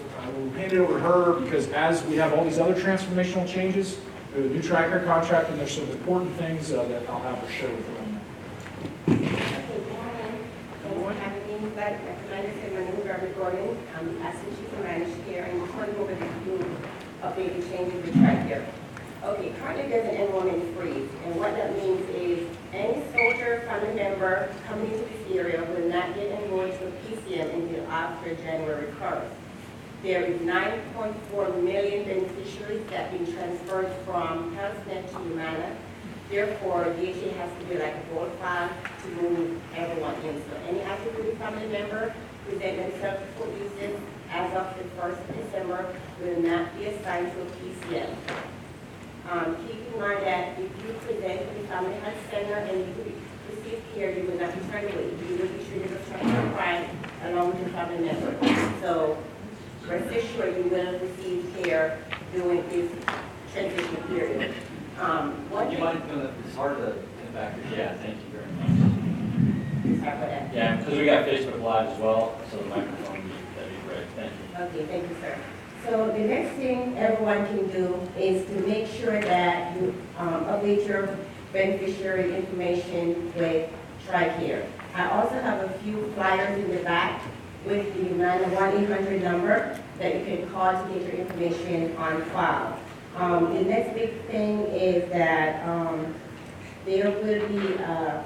hand it over to her because as we have all these other transformational changes, the new TRICARE contract, and there's some important things that I'll have her share with her on that. My name is Beverly Gordon. I'm Assistant Chief of Managed Care, and just want to go over the new updated changes with TRICARE. Okay, currently there's an enrollment freeze, and what that means is any soldier family member coming into this area will not get enrolled to PCM until after January 1st. There is 9.4 million beneficiaries that have been transferred from HealthNet to Humana. Therefore, DHA has to be like a gold file to move everyone in. So any active duty family member present themselves for uses as of the 1st of December will not be assigned to a PCM. Keep in mind that if you present to the family health center and you receive care, you will not be turned away. You will be treated as a crime along with your family member. So rest assured you will receive care during this transition period. Would you mind doing that? It's hard to come back. Yeah, thank you very much. Sorry for that. Yeah, because we got Facebook Live as well, so the microphone, that'd be great. Thank you. Okay, thank you, sir. So the next thing everyone can do is to make sure that you update your beneficiary information with TRICARE. I also have a few flyers in the back with the 1-800 number that you can call to get your information on file. The next big thing is that there will be an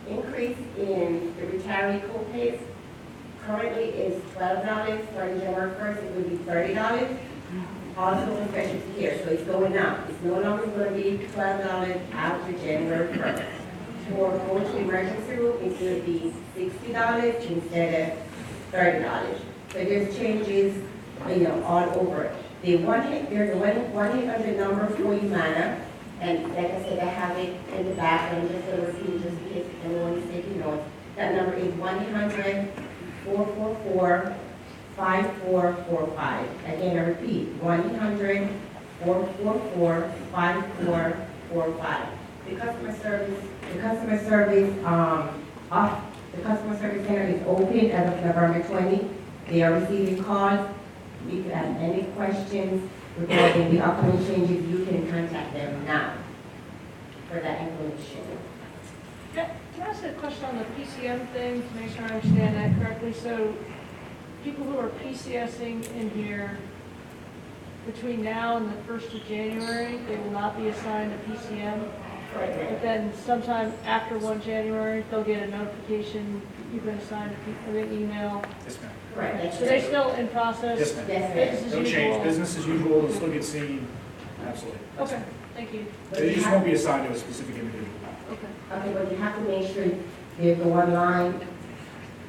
increase in the retiree co-pays. Currently it's $12, starting January 1st it will be $30. Also for specialty care, so it's going up. It's no longer going to be $12 after January 1st. For going to the emergency room, it's going to be $60 instead of $30. So there's changes, all over. There's a 1-800 number for Humana, and like I said, I have it in the back, and I'm just going to repeat just in case anyone is taking notes. That number is 1-800-444-5445. Again, I repeat, 1-800-444-5445. The customer service center is open as of November 20. They are receiving calls. If you have any questions regarding the upcoming changes, you can contact them now for that information. Can I ask a question on the PCM thing to make sure I understand that correctly? So people who are PCSing in here between now and the 1st of January, they will not be assigned a PCM? But then sometime after 1 January, they'll get a notification you've been assigned an email. Yes, ma'am. Correct. So they're still in process? Yes, ma'am. Yes, Business as No usual? change. Business as usual. They'll still get seen. Absolutely. Okay, thank you. They just won't be assigned to a specific individual. Okay. Okay, but you have to make sure you go online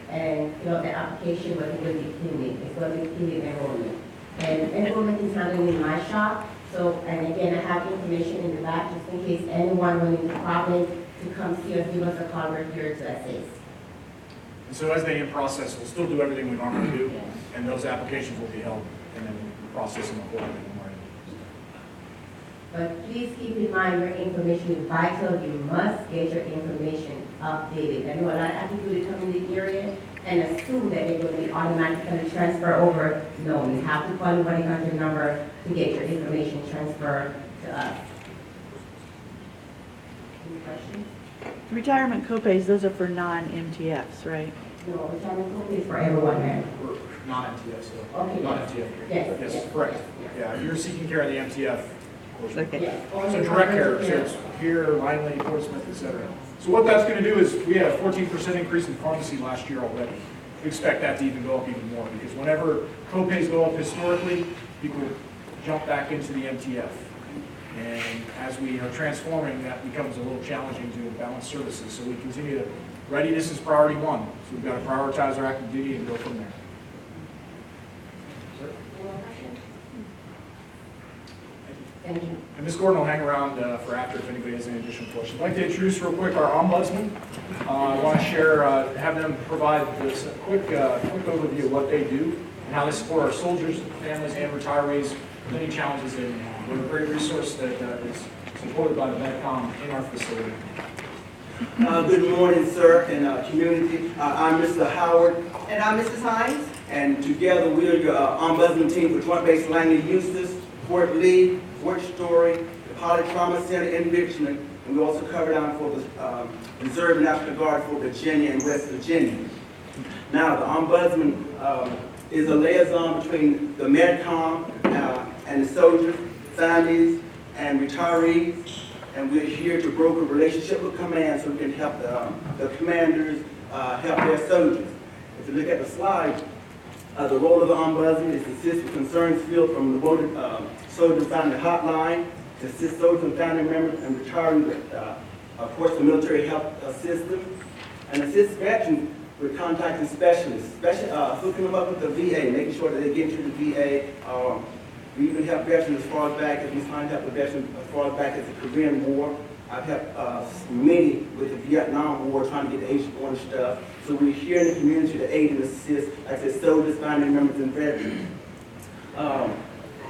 and fill out the application, but it will be pending. It's going to be pending enrollment. And enrollment is handled in my shop. So, and again, I have information in the back just in case anyone running the problem to come see us, give us a call. We're here to assist. And so as they in process, we'll still do everything we normally do, and those applications will be held, and then process them accordingly. But please keep in mind your information is vital. You must get your information updated. I know a lot of people who come in the area and assume that it will be automatically transferred over. No, you have to call the 1-800 number to get your information transferred to us. Any questions? Retirement copays, those are for non-MTFs, right? No, retirement copay is for everyone, ma'am. Not MTF, so. Okay. Not MTF. Yes. Yes, correct. Yeah, if you're seeking care of the MTF, of course. Okay. Yes. So direct care, so it's here, Langley, Portsmouth, et cetera. So what that's going to do is, we had a 14% increase in pharmacy last year already. We expect that to even go up even more, because whenever copays go up historically, people jump back into the MTF. And as we are transforming, that becomes a little challenging to balance services. So we continue to, readiness is priority one. So we've got to prioritize our active duty and go from there. Thank you. And Ms. Gordon will hang around for after if anybody has any additional questions. I'd like to introduce real quick our Ombudsman. I want to share, have them provide this quick overview of what they do and how they support our soldiers, families, and retirees with any challenges they may have. We're a great resource that is supported by the Medcom in our facility. Good morning, sir, and community. I'm Mr. Howard. And I'm Mrs. Hines. And together we are your Ombudsman team for Joint Base Langley-Eustis, Fort Lee, Fort Story, the Poly Trauma Center in Richmond, and we also cover down for the Reserve National Guard for Virginia and West Virginia. Now, the Ombudsman is a liaison between the Medcom and the soldiers, families, and retirees, and we're here to broker a relationship with command so we can help the commanders help their soldiers. If you look at the slide, the role of the Ombudsman is to assist with concerns filled from the voted Soldier Family Hotline, to assist soldiers and family members and retirees with, of course, the military health system, and assist veterans with contacting specialists, hooking them up with the VA, making sure that they get to the VA. We even help veterans as far back as we find out the veterans as far back as the Korean War. I've helped many with the Vietnam War trying to get the H-1 stuff. So we're here in the community to aid and assist, like I said, soldiers, family members, and veterans.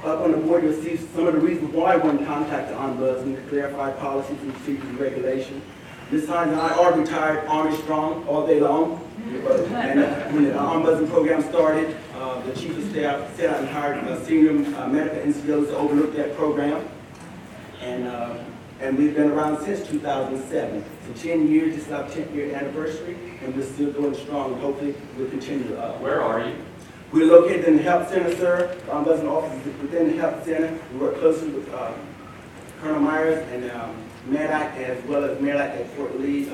Up on the board, you'll see some of the reasons why we're in contact the Ombudsman to clarify policies and procedures and regulations. Ms. Hines and I are retired Army strong all day long. And when the Ombudsman program started, the Chief of Staff set out and hired senior medical NCOs to overlook that program. And we've been around since 2007. So 10 years, this is our 10th-year anniversary, and we're still going strong. And hopefully, we'll continue. Where are you? We're located in the Health Center, sir. The Ombudsman office is within the Health Center. We work closely with Colonel Myers and MedAC, as well as MedAC at Fort Lee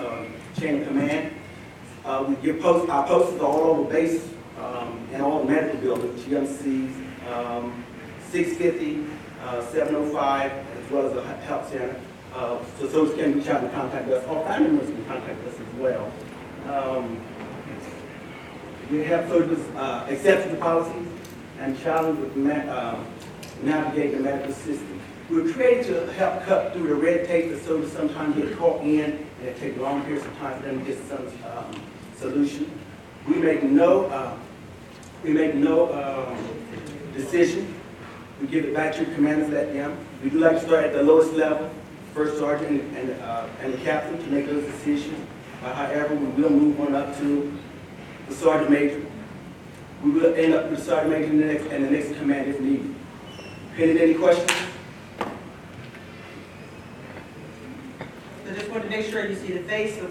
Chain of Command. We give our posters all over base and all the medical buildings, GMCs, 650, 705, as well as the Health Center. So soldiers can reach out and contact us. All family members can contact us as well. We have soldiers accept the policies and challenge with navigate the medical system. We're created to help cut through the red tape that soldiers sometimes get caught in, and it takes long periods of time for them to get some solution. We make no decision. We give it back to the commanders, let them. We do like to start at the lowest level, first sergeant and the captain, to make those decisions. However, we will move on up to the sergeant major. We will end up with the sergeant major and the next command if needed. Any questions? So just want to make sure you see the face of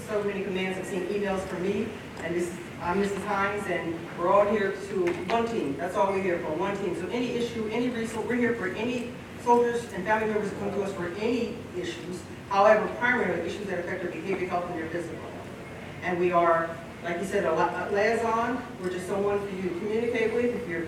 so many commands. I've seen emails from me, and I'm Mrs. Hines, and we're all here to one team. That's all we're here for, one team. So any issue, any resource, we're here for any soldiers and family members who come to us for any issues. However, primarily issues that affect their behavior, health, and their physical health. And we are, like you said, a liaison. We're just someone for you to communicate with. If you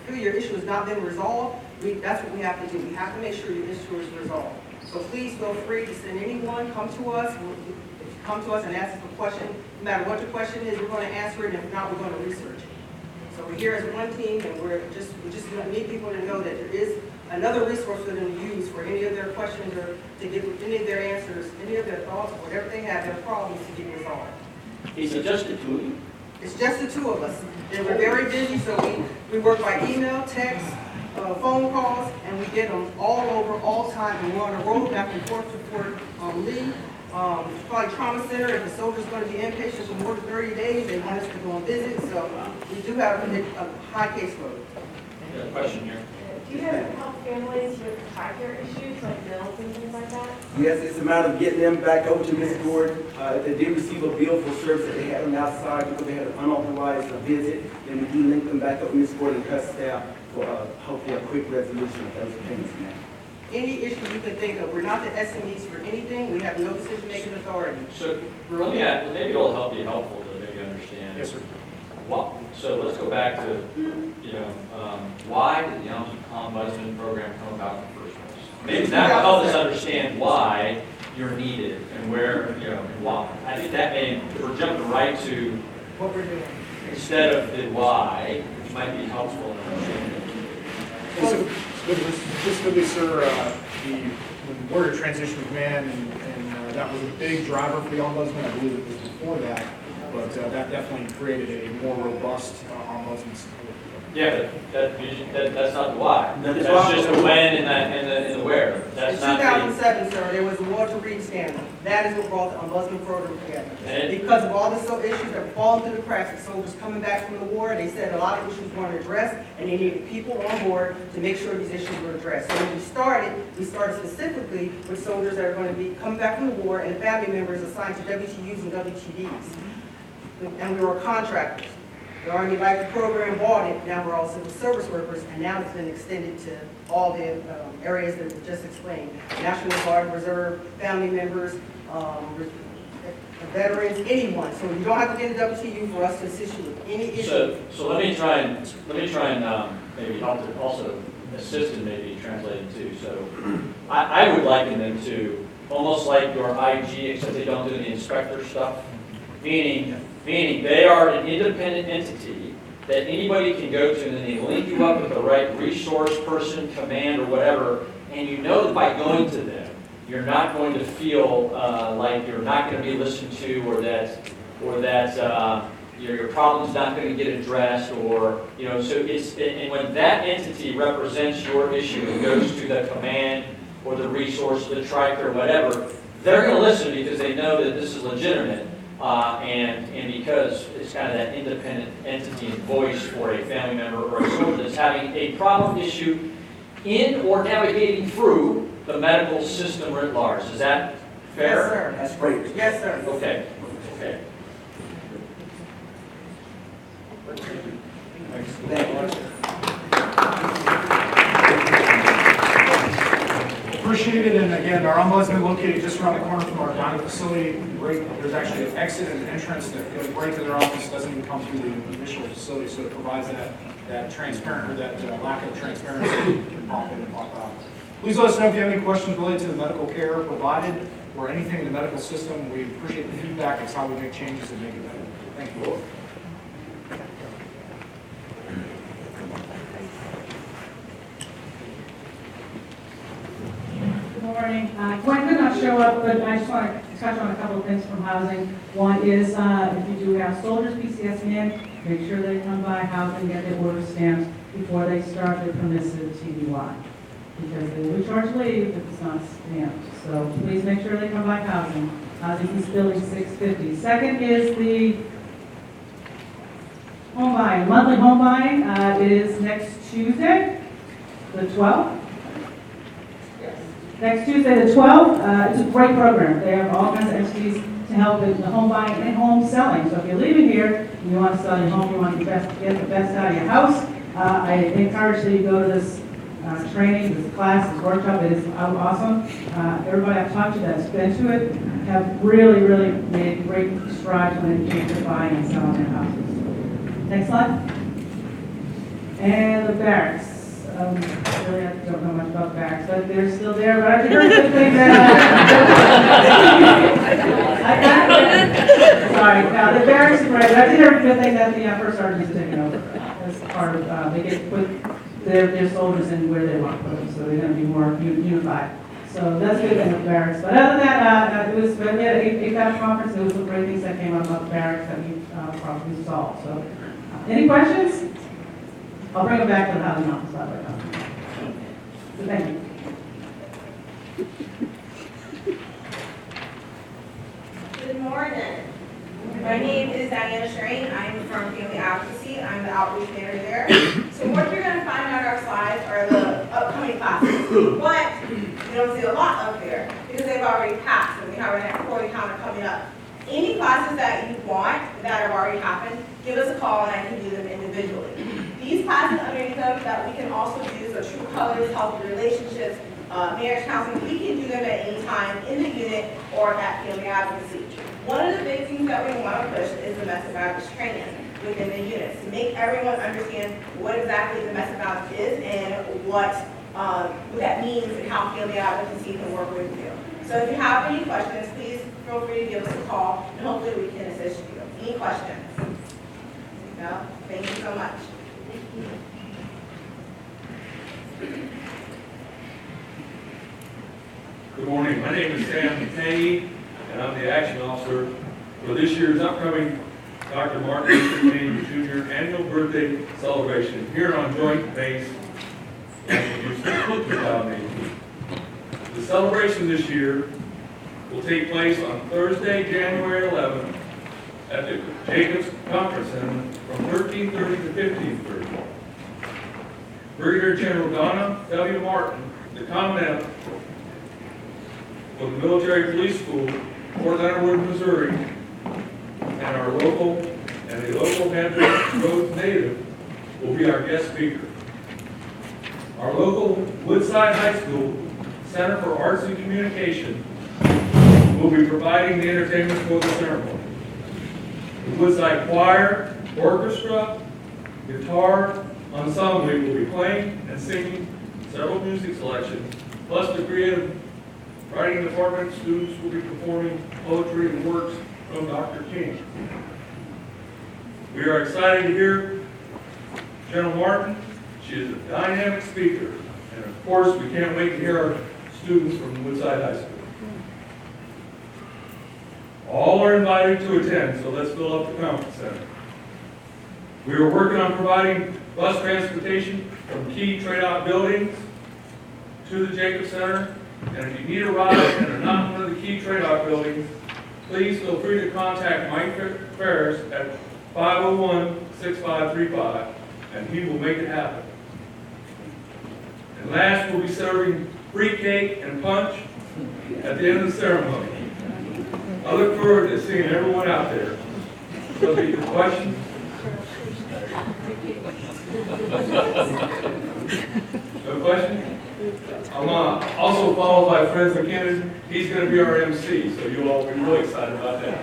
feel your issue has not been resolved, that's what we have to do. We have to make sure your issue is resolved. So please feel free to send anyone, come to us and ask us a question. No matter what the question is, we're going to answer it, and if not, we're going to research it. So we're here as one team, and we just need people to know that there is another resource for them to use for any of their questions or to get any of their answers, any of their thoughts, whatever they have, their problems to get resolved. Is it just the two of you? It's just the two of us. And we're very busy, so we work by email, text, phone calls, and we get them all over, all time. And we're on the road back and forth to Fort Lee. Probably trauma center, if the soldier's going to be inpatient for more than 30 days, they want us to go on visit. So we do have a high caseload. Got a question here. Do you guys help families with childcare issues like bills and things like that? Yes, it's a matter of getting them back over to Ms. Gordon. If they did receive a bill for service that they had on the outside because they had an unauthorized visit, then we do link them back up with Ms. Gordon and her staff for hopefully a quick resolution of those payments now. Any issue you can think of, we're not the SMEs for anything. We have no decision-making authority. So maybe it'll help you helpful to maybe understand. Yes, sir. So let's go back to, why did the Ombudsman program come about in the first place? Maybe that will help us understand why you're needed and where, and why. I think that may, if we're jumping right to What we're doing. instead of the why, which might be helpful in understanding. Specifically, sir, when Warrior Transition Command, and that was a big driver for the Ombudsman. I believe it was before that, but that definitely created a more robust Ombudsman support. Yeah, but that's not the why. That's That's just the when and the where. In That's not the, 2007, sir, there was a Walter Reed scandal. That is what brought the Ombudsman program together. And- Because of all the issues that fall through the cracks, the soldiers coming back from the war, they said a lot of issues weren't addressed, and they needed people on board to make sure these issues were addressed. So when we started specifically with soldiers that are going to be coming back from the war and family members assigned to WTUs and WTDs. And we were contractors. The Army liked the program, bought it, now we're all civil service workers, and now it's been extended to all the areas that we just explained. National Guard, Reserve, family members, veterans, anyone. So you don't have to get a WTU for us to assist you with any issue. so let me try and maybe help to also assist in maybe translating too. So I would liken them to almost like your IG, except they don't do the inspector stuff. Meaning they are an independent entity that anybody can go to, and then they link you up with the right resource person, command, or whatever, and you know that by going to them, you're not going to feel like you're not going to be listened to, or that your problem's not going to get addressed, or so it's, and when that entity represents your issue and goes to the command or the resource, the trike, or whatever, they're going to listen because they know that this is legitimate. And because it's kind of that independent entity and voice for a family member or a soldier that's having a problem issue in or navigating through the medical system writ large. Is that fair? Yes, sir. That's great. Yes, sir. Okay. Appreciate it, and again, our Ombudsman located just around the corner from our dining facility. There's actually an exit and an entrance that goes right to their office, doesn't even come through the initial facility, so it provides that transparent, or that lack of transparency to pop in and pop out. Please let us know if you have any questions related to the medical care provided or anything in the medical system. We appreciate the feedback. It's how we make changes and make it better. Thank you. Good morning. Gwen could not show up, but I just want to touch on a couple of things from housing. One is if you do have soldiers PCS in, make sure they come by housing, get their order stamped before they start their permissive TDY. Because they will charge leave if it's not stamped. So please make sure they come by housing. Housing is building 650. Second is the home buying. Monthly home buying is next Tuesday, the 12th. Next Tuesday, the 12th, it's a great program. They have all kinds of entities to help with the home buying and home selling. So if you're leaving here and you want to sell your home, you want to get the best out of your house, I encourage that you go to this training, this class, this workshop. It is awesome. Everybody I've talked to that's been to it have really, really made great strides when it comes to buying and selling their houses. Next slide. And the barracks. Really, I don't know much about barracks, but they're still there. But I heard good things sorry, the barracks is right. But I did hear a good thing that the first sergeants are taking over as part of they get put their soldiers in where they want to put them, so they're going to be more unified. So that's a good thing with barracks. But other than that, it was we had an APAP conference. There was some great things that came up about the barracks that we probably solved. So, any questions? I'll bring them back to the housing office later. So thank you. Good morning. My name is Diana Strain. I'm from Family Advocacy. I'm the outreach manager there. So what you're going to find on our slides are the upcoming classes. But you don't see a lot up there because they've already passed and we have an employee counter coming up. Any classes that you want that have already happened, give us a call and I can do them individually. These classes underneath them that we can also do, so True Colors, Healthy Relationships, Marriage Counseling, we can do them at any time in the unit or at Family Advocacy. One of the big things that we want to push is the domestic violence training within the units to make everyone understand what exactly domestic violence is and what that means and how Family Advocacy can work with you. So if you have any questions, please feel free to give us a call and hopefully we can assist you. Any questions? No? Thank you so much. Good morning. My name is Sam Taney, and I'm the action officer for this year's upcoming Dr. Martin Luther King Jr. annual birthday celebration here on Joint Base in 2018. The celebration this year will take place on Thursday, January 11th at the Jacobs Conference Center from 13:30 to 15:30. Brigadier General Donna W. Martin, the Commandant of the Military Police School, Fort Leonard Wood, Missouri, and a local Hampton Roads native will be our guest speaker. Our local Woodside High School Center for Arts and Communication will be providing the entertainment for the ceremony. The Woodside Choir, Orchestra, Guitar Ensemble will be playing and singing several music selections, plus the creative writing department students will be performing poetry and works from Dr. King. We are excited to hear General Martin. She is a dynamic speaker, and of course, we can't wait to hear our students from Woodside High School. All are invited to attend, so let's fill up the conference center. We are working on providing bus transportation from key trade-out buildings to the Jacobs Center, and if you need a ride and are not in one of the key trade-out buildings, please feel free to contact Mike Ferris at 501-6535, and he will make it happen. And last, we'll be serving free cake and punch at the end of the ceremony. I look forward to seeing everyone out there. So, any questions? No questions? I'm also followed by Fred McKinnon. He's going to be our MC, so you'll all be really excited about that.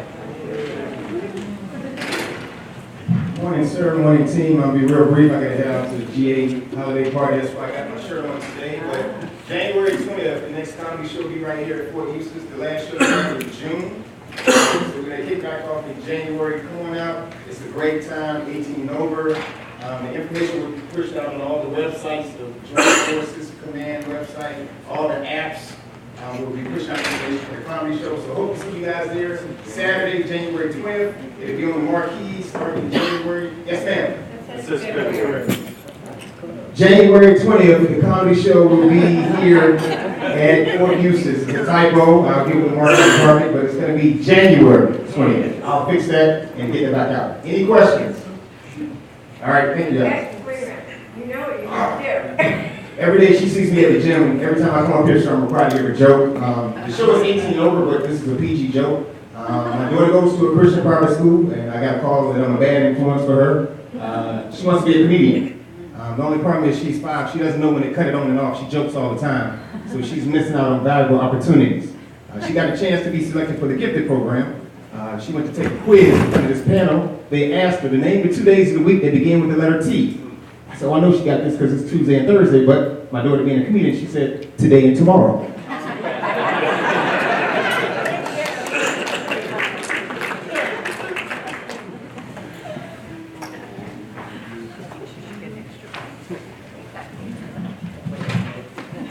Morning, sir. Morning, team. I'll be real brief. I got to head out to the GA holiday party. That's why I got my shirt on today. But January 20th, the next comedy show will be right here at Fort Eustis. The last show is in June. So we're going to kick back off in January. Come on out. It's a great time, 18 and over. The information will be pushed out on all the websites, the Joint Forces Command website, all the apps. We'll be pushing out information for the comedy show. So hope to see you guys there Saturday, January 20th. It'll be on the marquee starting January. Yes, ma'am. January 20th, the comedy show will be here at Fort Eustis. It's a typo. I'll give it the marketing department, but it's going to be January 20th. I'll fix that and get it back out. Any questions? All right, thank you guys. You know what you have to do. Every day she sees me at the gym, every time I come up here, so I'm required to give her a joke. The show is 18 and over, but this is a PG joke. My daughter goes to a Christian private school, and I got a call that I'm a bad influence for her. She wants to be a comedian. The only problem is she's 5. She doesn't know when to cut it on and off. She jokes all the time, so she's missing out on valuable opportunities. She got a chance to be selected for the gifted program. She went to take a quiz in front of this panel. They asked her to name the 2 days of the week that begin with the letter T. So I know she got this because it's Tuesday and Thursday, but my daughter being a comedian, she said today and tomorrow.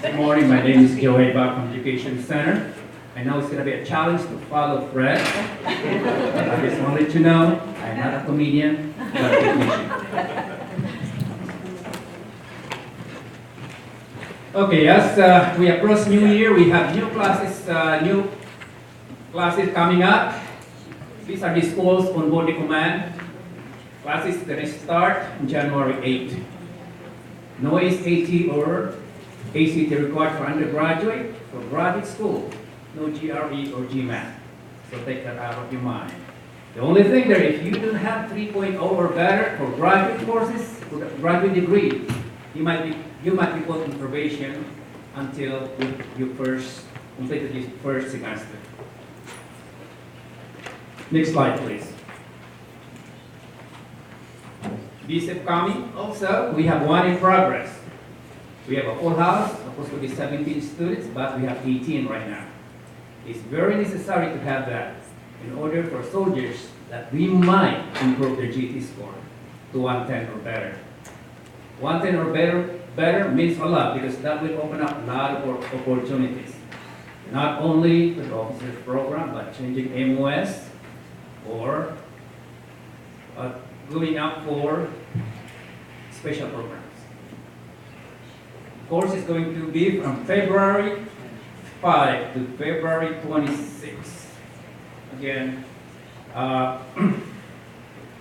Good morning, my name is Joey Bach from Education Center. I know it's going to be a challenge to follow Fred. I just wanted to know, I'm not a comedian, but a technician. Okay, as we approach New Year, we have new classes coming up. These are the schools on board the command. Classes are going to start on January 8th. No SAT or ACT required for undergraduate. For graduate school, no GRE or GMAT. So take that out of your mind. The only thing there, if you don't have 3.0 or better for graduate courses, for the graduate degree, you might be put on probation until you first completed your first semester. Next slide, please. This upcoming, also, we have one in progress. We have a full house, supposed to be 17 students, but we have 18 right now. It's very necessary to have that in order for soldiers that we might improve their GT score to 110 or better. 110 or better better means a lot because that will open up a lot of opportunities. Not only the officers program, but changing MOS or going out for special programs. The course is going to be from February 5 to February 26. Again,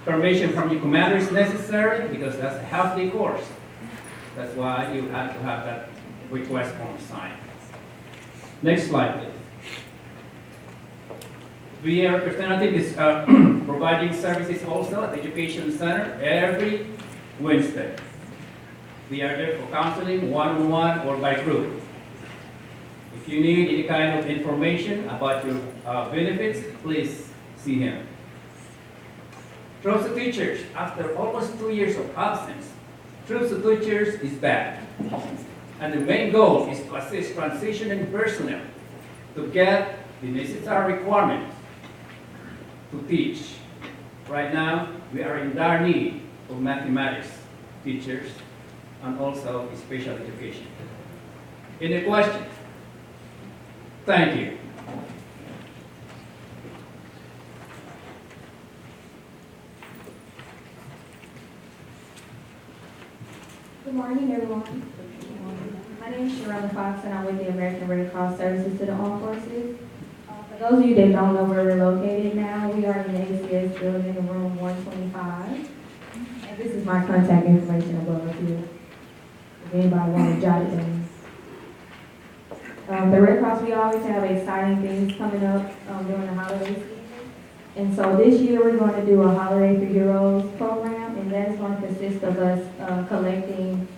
permission from your commander is necessary because that's a half-day course. That's why you have to have that request form signed. Next slide, please. VA representative is providing services also at the Education Center every Wednesday. We are there for counseling, one-on-one or by group. If you need any kind of information about your benefits, please see him. Troops of Teachers, after almost 2 years of absence, Troops of Teachers is back. And the main goal is to assist transitioning personnel to get the necessary requirements to teach. Right now, we are in dire need of mathematics teachers and also special education. Any questions? Thank you. Good morning, everyone. My name is Sharon Fox, and I'm with the American Red Cross Services to the Armed Forces. For those of you that don't know where we're located now, we are in the ACS building in room 125. And this is my contact information above here. If anybody want to jot it down. The Red Cross, we always have exciting things coming up during the holiday season. And so this year we're going to do a Holiday for Heroes program, and that is going to consist of us collecting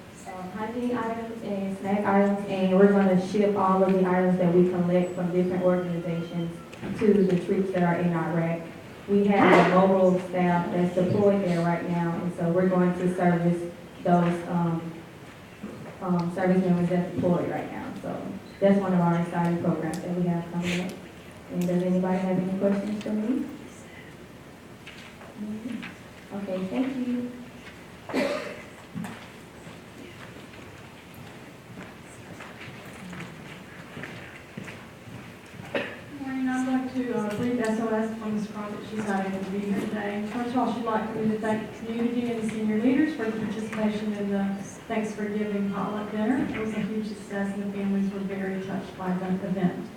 hunting items and snack items, and we're going to ship all of the items that we collect from different organizations to the troops that are in Iraq. We have a mobile staff that's deployed there right now, and so we're going to service those service members that's deployed right now. So that's one of our exciting programs that we have coming up. And does anybody have any questions for me? Okay, thank you. Morning, I'd like to brief SOS on this project. She's not able to be here today. First of all, she'd like me to thank the community and the senior leaders for the participation in the Thanks for Giving potluck dinner. It was a huge success, and the families were very touched by the event.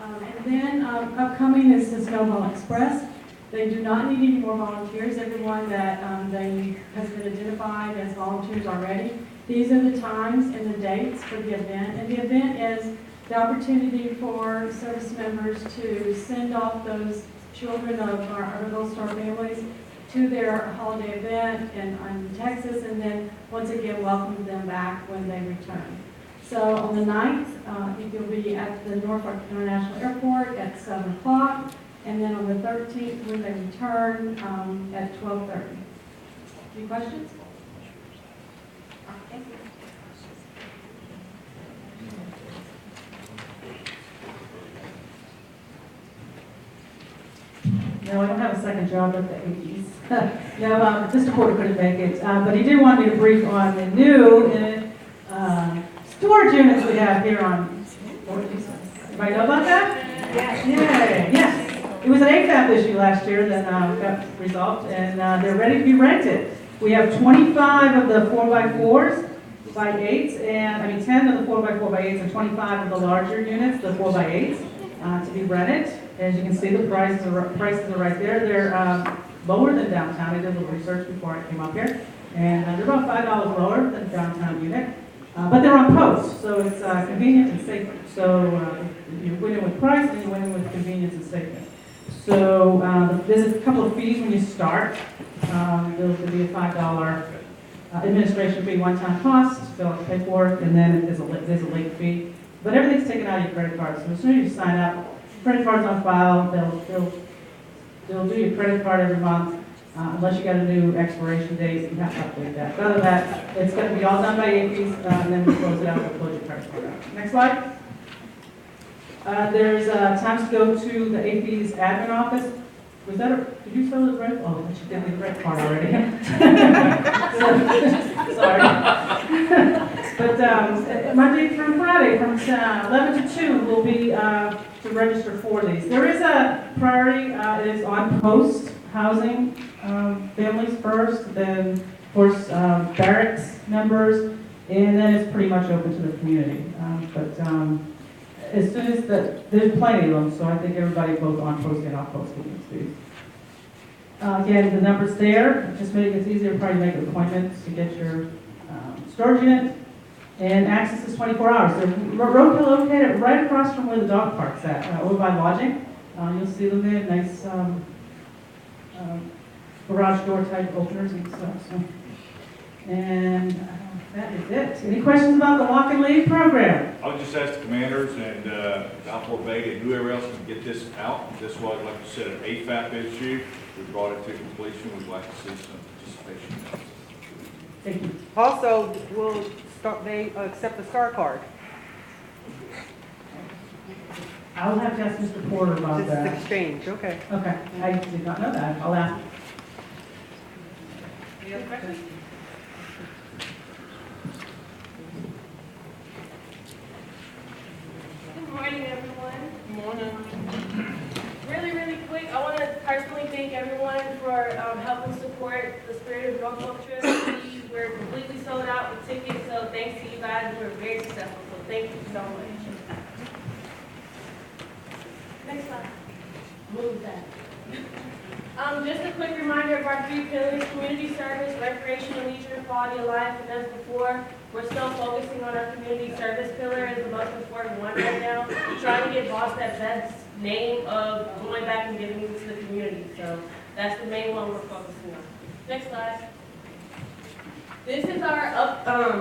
And then upcoming is the Snowball Express. They do not need any more volunteers. Everyone that they has been identified as volunteers already. These are the times and the dates for the event. And the event is the opportunity for service members to send off those children of our Gold Star families to their holiday event in Texas, and then once again welcome them back when they return. So on the 9th, you'll be at the Norfolk International Airport at 7 o'clock, and then on the 13th, when they return, at 12:30. Any questions? Thank you. No, I don't have a second job at the 80s. No, Mr. Porter couldn't make it, but he did want me to brief on the new storage units we have here on 40s. Everybody know about that? Yes. Yay, yes. It was an AFAP issue last year that got resolved, and they're ready to be rented. We have 25 of the 4x4s by 8s, and 10 of the 4x4 by 8s and 25 of the larger units, the 4x8s, to be rented. As you can see, the prices are right there. They're lower than downtown. I did a little research before I came up here, and they're about $5 lower than the downtown unit. But they're on post, so it's convenient and safer. So you win in with price, and you win in with convenience and safety. So there's a couple of fees when you start. There'll be a $5 administration fee, one-time cost, fill out the paperwork, and then there's a late fee. But everything's taken out of your credit card. So as soon as you sign up, credit card's on file. They'll do your credit card every month. Unless you got a new expiration date, you have to update that. Other than that, it's going to be all done by APs, and then we close it out, we'll close your credit card out. Next slide. There's times to go to the AP's admin office. Was that did you fill the credit? Oh, you did the credit card already. Sorry. Monday through Friday from 11 to 2 will be to register for these. There is a priority, it is on post housing, families first, then of course barracks members, and then it's pretty much open to the community. As soon as there's plenty of them, so I think everybody both on post and off post will use these. Again, the number's there, just make it easier, probably make appointments to get your storage unit, and access is 24 hours. They're located right across from where the dog park's at, over by lodging. You'll see them there, nice garage door type openers and stuff. So. And that is it. Any questions about the Lock and Leave program? I'll just ask the commanders and Valport Bay and whoever else can get this out. This was, like you said, an AFAP issue. We brought it to completion. We'd like to see some participation. Thank you. Also, they accept the STAR card. I'll have to ask Mr. Porter about This is that. exchange, okay. Okay, I did not know that. I'll ask. Any other questions? Good morning, everyone. Good morning. Really quick, I want to personally thank everyone for helping support the Spirit of Norfolk trip. We were completely sold out with tickets, so thanks to you guys. We were very successful, so thank you so much. Next slide. Move that. Just a quick reminder of our 3 pillars: community service, recreation and leisure, quality of life. And as before, we're still focusing on our community service pillar as the most important one right now. Trying to get Boss that best name of going back and giving it to the community. So that's the main one we're focusing on. Next slide. This is our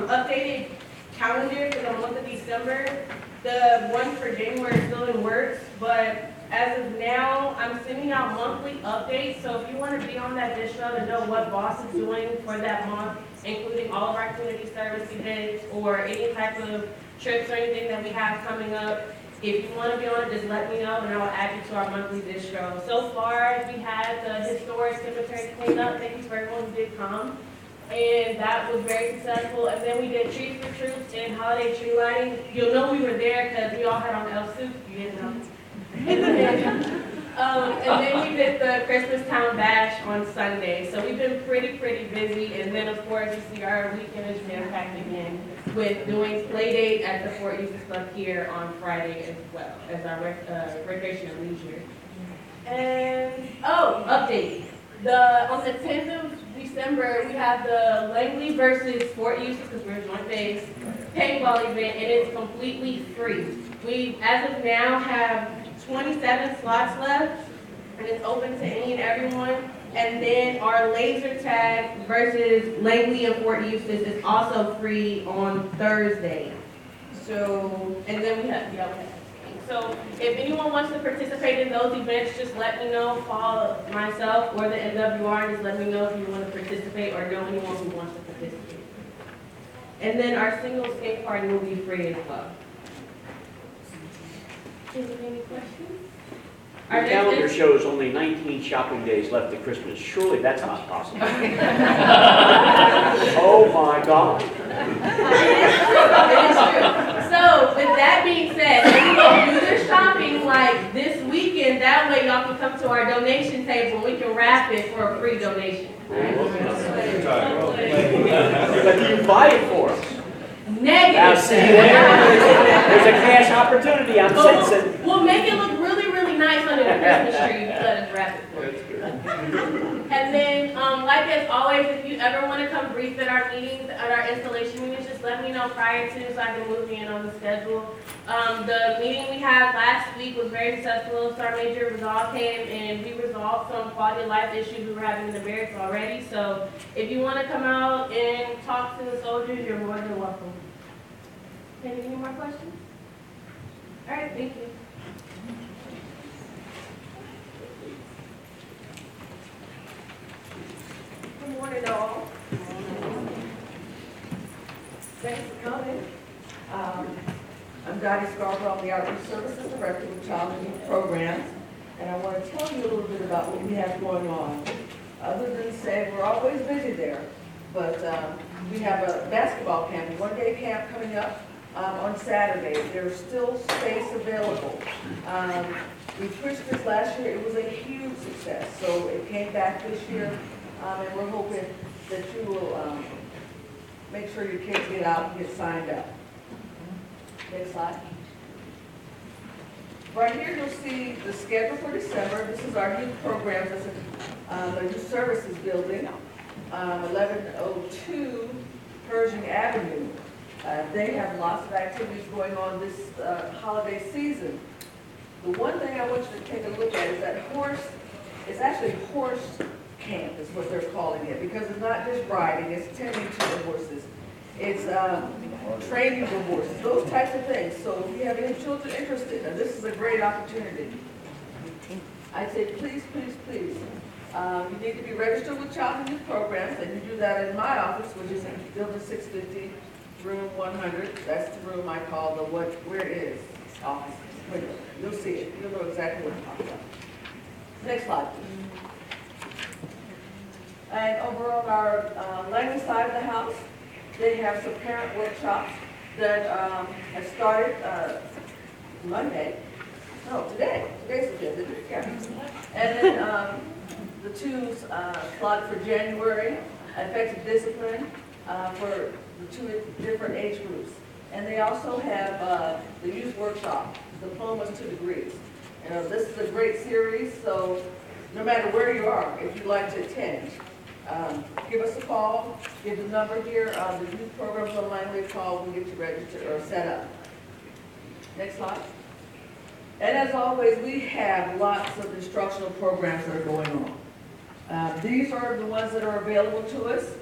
updated calendar for the month of December. The one for January is still in works, but as of now, I'm sending out monthly updates. So if you want to be on that distro to know what Boss is doing for that month, including all of our community service events or any type of trips or anything that we have coming up, if you want to be on it, just let me know and I will add you to our monthly distro. So far, we had the historic cemetery cleanup. Thank you for everyone who did come. And that was very successful. And then we did Trees for Troops and holiday tree lighting. You'll know we were there because we all had on elf suits. You didn't know. And then we did the Christmas Town Bash on Sunday. So we've been pretty busy. And then, of course, you see our weekend is jam-packed again with doing play date at the Fort Eustis Club here on Friday as well as our recreation and leisure. And, update. On the 10th of December, we have the Langley versus Fort Eustis, because we're a joint base, paintball event, and it's completely free. We, as of now, have 27 slots left, and it's open to any and everyone. And then our laser tag versus Langley and Fort Eustis is also free on Thursday. So, and then we have. So if anyone wants to participate in those events, just let me know, call myself or the MWR, and just let me know if you want to participate or know anyone who wants to participate. And then our single skate party will be free as well. Is there any questions? Our calendar shows only 19 shopping days left to Christmas. Surely that's not possible. Oh my God. It is true. So, with that being said, we will do their shopping like this weekend. That way y'all can come to our donation table and we can wrap it for a free donation. But you buy it for us. Negative. Now see, there's a cash opportunity. I'm sensing. We'll make it look really nice under the Christmas tree. Let us wrap it for you. And then, like as always, if you ever want to come brief at our meetings, at our installation meetings, just let me know prior to so I can move you in on the schedule. The meeting we had last week was very successful. Star Major Resolve came and we resolved some quality of life issues we were having in the barracks already. So if you want to come out and talk to the soldiers, you're more than welcome. Any more questions? All right, thank you. Good morning, all. Thanks for coming. I'm Dottie Scarborough, I'm the Outreach Services Director with Child and Youth Programs, and I want to tell you a little bit about what we have going on. Other than saying we're always busy there, But we have a basketball camp, one-day camp coming up on Saturday. There's still space available. We pushed this last year. It was a huge success. So it came back this year, and we're hoping that you will make sure your kids get out and get signed up. Next slide. Right here you'll see the schedule for December. This is our youth programs. This is the youth services building, 1102 Pershing Avenue. They have lots of activities going on this holiday season. The one thing I want you to take a look at is that it's actually horse camp is what they're calling it, because it's not just riding, it's tending to the horses. It's training the horses, those types of things. So if you have any children interested, and this is a great opportunity, I'd say please, please, please. You need to be registered with Child and Youth Programs, and you do that in my office, which is in Building 650, Room 100. That's the room I call the where is office window. You'll see it. You'll know exactly what I'm talking about. Next slide, please. And over on our Langley side of the house, they have some parent workshops that have started Monday. No, today. Today's the fifth, yeah. And then the two slotted for January, effective discipline for the two different age groups. And they also have the youth workshop, diplomas to degrees. You know, this is a great series, so no matter where you are, if you'd like to attend, give us a call, give the number here, the youth programs on Langley, call, we'll get you registered or set up. Next slide. And as always, we have lots of instructional programs that are going on. These are the ones that are available to us.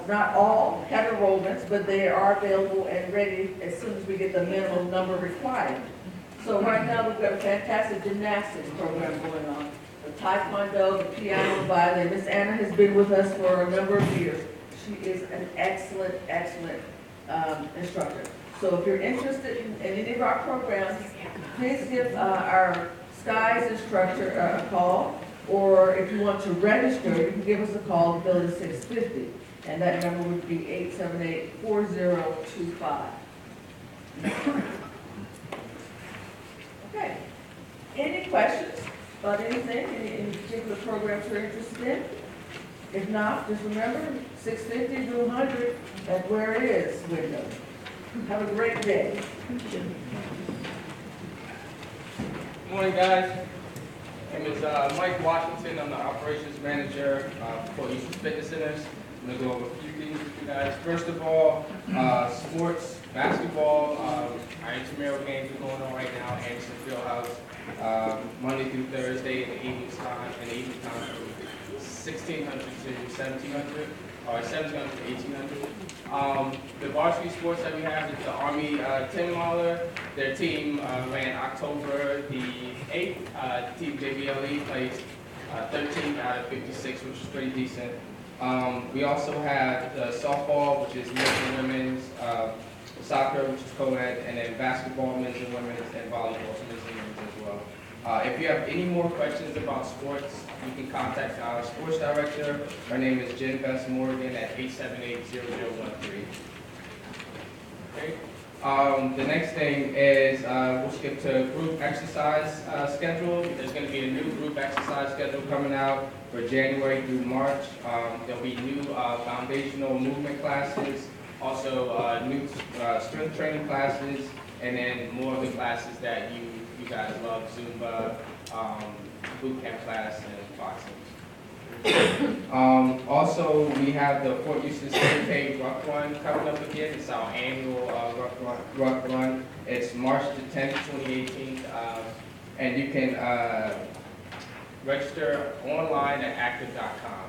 Not all have enrollments, but they are available and ready as soon as we get the minimum number required. So right now, we've got a fantastic gymnastics program going on. The taekwondo, the piano, violin. Miss Anna has been with us for a number of years. She is an excellent, excellent instructor. So if you're interested in any of our programs, please give our Skies instructor a call, or if you want to register, you can give us a call at Building 650, and that number would be 878-4025. Okay. Any questions about anything, any particular programs you're interested in? If not, just remember, 650 to 100, that's where it is, window. Have a great day. Good morning, guys. My name is Mike Washington. I'm the operations manager for Eustis Fitness Centers. I'm going to go over a few things with you guys. First of all, sports, basketball, our intramural games are going on right now, Anderson Fieldhouse, Monday through Thursday in the evening time from 1600 to 1700, or 1700 to 1800. The varsity sports that we have is the Army 10 miler. Their team ran October the 8th. Team JBLE placed 13 out of 56, which is pretty decent. We also have the softball, which is men's and women's, soccer, which is co-ed, and then basketball, men's and women's, and volleyball, so men's and women's as well. If you have any more questions about sports, you can contact our sports director. Her name is Jen Bess Morgan at 878-0013. Okay. The next thing is we'll skip to group exercise schedule. There's going to be a new group exercise schedule coming out for January through March. There'll be new foundational movement classes, also new strength training classes, and then more of the classes that you guys love, Zumba, boot camp class, and boxing. Also, we have the Fort Eustis 10K Ruck Run coming up again. It's our annual Ruck Run. It's March the 10th, 2018, and you can register online at active.com.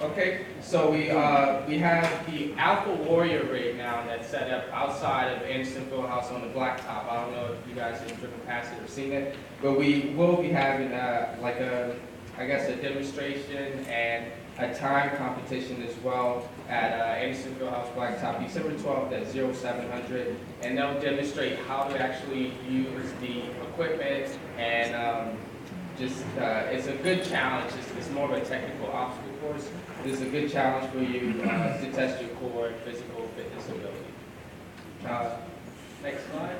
Okay, so we have the Alpha Warrior rig now that's set up outside of Anderson Fieldhouse on the blacktop. I don't know if you guys have driven past it or seen it, but we will be having a demonstration and a time competition as well at Anderson Fieldhouse Blacktop, December 12th at 0700, and they'll demonstrate how to actually use the equipment and just, it's a good challenge. It's more of a technical obstacle course. It's a good challenge for you to test your core physical fitness ability. Next slide.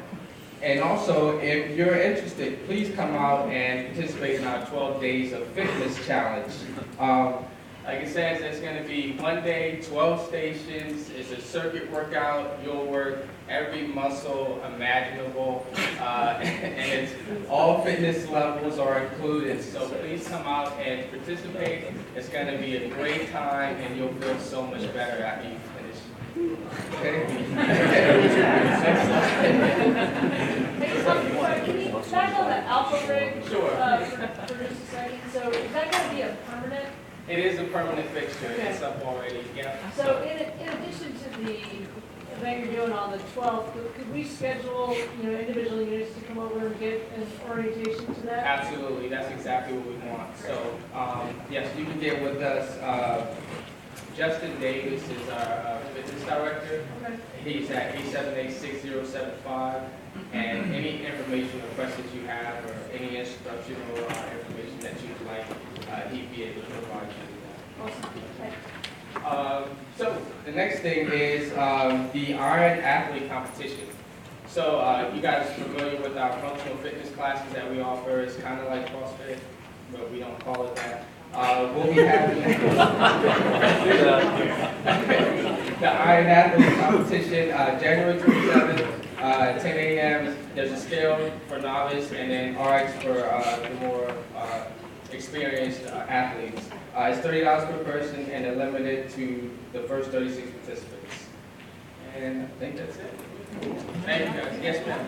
And also, if you're interested, please come out and participate in our 12 Days of Fitness Challenge. Like it says, it's going to be one day, 12 stations. It's a circuit workout. You'll work every muscle imaginable. And it's all fitness levels are included. So please come out and participate. It's going to be a great time, and you'll feel so much better after you finish. Okay? Can you back on the alpha rig? Sure. For just a second. So is that going to be a permanent? It is a permanent fixture. Okay. It's up already. Yeah. So in addition to the event you're doing on the 12th, could we schedule, individual units to come over and get an orientation to that? Absolutely. That's exactly what we want. So yes, you can get with us. Justin Davis is our fitness director. Okay. He's at 878-6075. And any information or questions you have or any instructional information that you'd like, he'd be able to provide you with that. Awesome. So the next thing is the Iron Athlete Competition. So you guys are familiar with our functional fitness classes that we offer. It's kind of like CrossFit, but we don't call it that. We'll be having the Iron Athlete Competition January 27th. 10 a.m. There's a scale for novice and then RX for the more experienced athletes. It's $30 per person and they're limited to the first 36 participants. And I think that's it. Thank you guys. Yes, ma'am.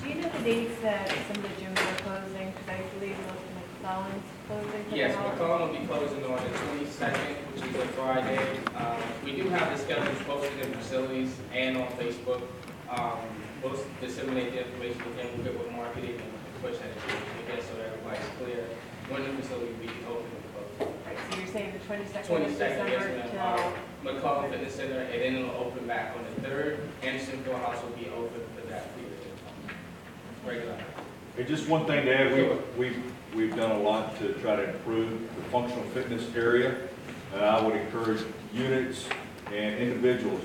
Do you know the dates that some of the gyms are closing? Because I believe McClellan's closing. Yes, McClellan will be closing on the 22nd, which is a Friday. We do have the schedules posted in facilities and on Facebook. We'll disseminate the information again. We'll get with marketing and push that again so that everybody's clear when the facility will be open and closed. Right, so you're saying the 22nd, 22nd, of December yes, ma'am. till... McClellan Fitness Center, and then it'll open back on the 3rd. Anderson Fieldhouse will be open for that period. Regular. Hey, just one thing to add, we've done a lot to try to improve the functional fitness area. I would encourage units and individuals,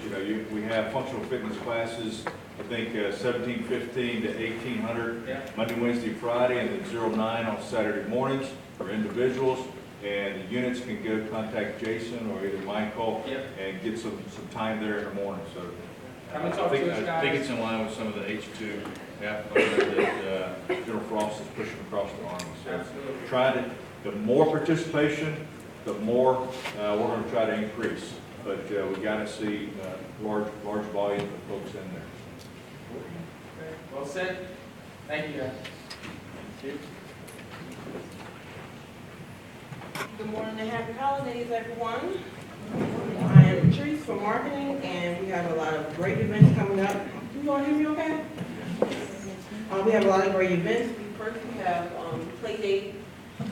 we have functional fitness classes, I think 1715 to 1800, Monday, Wednesday, Friday, and then 09 on Saturday mornings for individuals. And the units can go contact Jason or either Michael and get some time there in the morning. So I think it's in line with some of the H2 that General Frost is pushing across the Army. So the more participation, the more we're going to try to increase. But we got to see large volume of folks in there. Well said. Thank you, guys. Thank you. Good morning and happy holidays, everyone. I am Patrice from marketing, and we have a lot of great events coming up. You all hear me okay? We have a lot of great events. First, we have Play Date,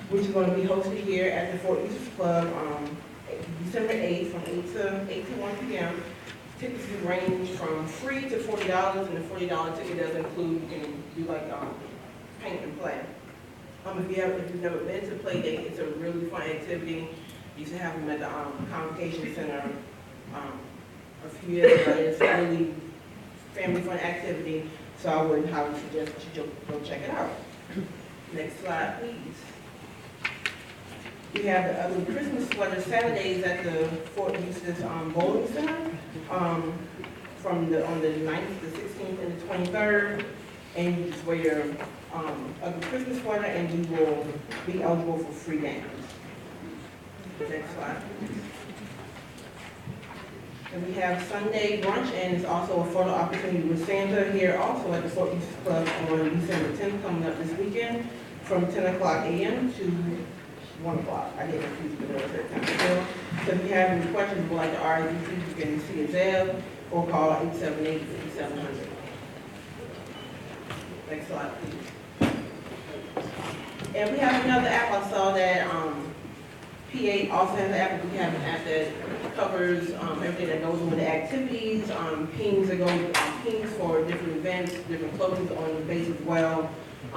which is going to be hosted here at the Fort Eustis Club December 8th from 8 to 1 p.m. Tickets can range from free to $40, and the $40 ticket does include, you can do like paint and play. If you've never been to Play Date, it's a really fun activity. You used to have them at the Convocation Center a few years ago. It's a really family fun activity, so I would highly suggest that you go check it out. Next slide, please. We have the ugly Christmas sweater Saturdays at the Fort Eustis Bowling Center on the 9th, the 16th, and the 23rd. And you just wear your ugly Christmas sweater and you will be eligible for free games. Next slide. And we have Sunday brunch, and it's also a photo opportunity with Santa here also at the Fort Eustis Club on December 10th, coming up this weekend from 10 o'clock a.m. to 1 o'clock. I get confused with the time. So if you have any questions or would like to RSVP, you can see a Zeb or call 878-5700. Next slide, please. And we have another app. I saw that PA also has an app. We have an app that covers everything that goes with the activities, pings that go pings for different events, different clothing on the base as well.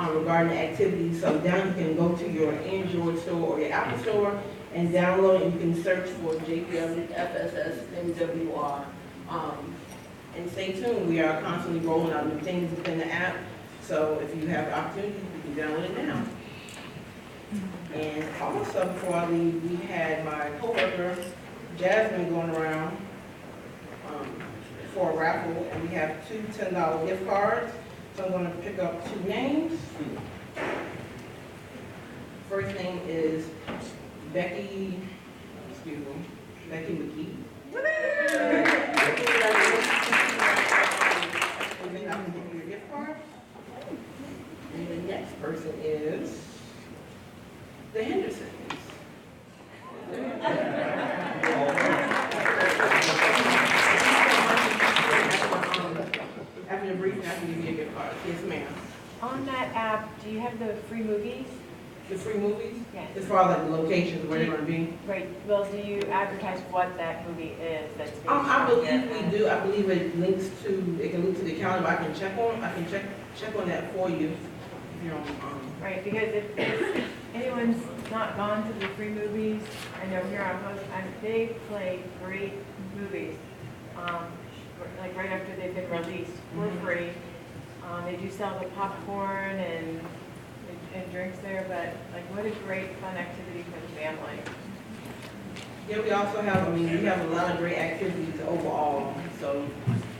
regarding the activities. So down, you can go to your Android store or your Apple store and download, and you can search for JPW FSS MWR. And stay tuned, we are constantly rolling out new things within the app. So if you have the opportunity, you can download it now. And also, before I leave, we had my coworker, Jasmine, going around for a raffle, and we have two $10 gift cards. So I'm going to pick up two names. First name is Becky McKee. And then I can give you your gift card. And the next person is the Hendersons. After the briefing, I can give you a gift card. Yes, ma'am. On that app, do you have the free movies? The free movies? Yes. As far as like the locations where they're going to be? Right, well, do you advertise what that movie is that's based I on believe your we do. I believe it can link to the calendar, but I can check on that for you. If you're on, Right, because if anyone's not gone to the free movies, I know here on Host, they play great movies, like right after they've been released for free. They do sell the popcorn and drinks there, but like what a great fun activity for the family. Yeah, we also have, we have a lot of great activities overall. So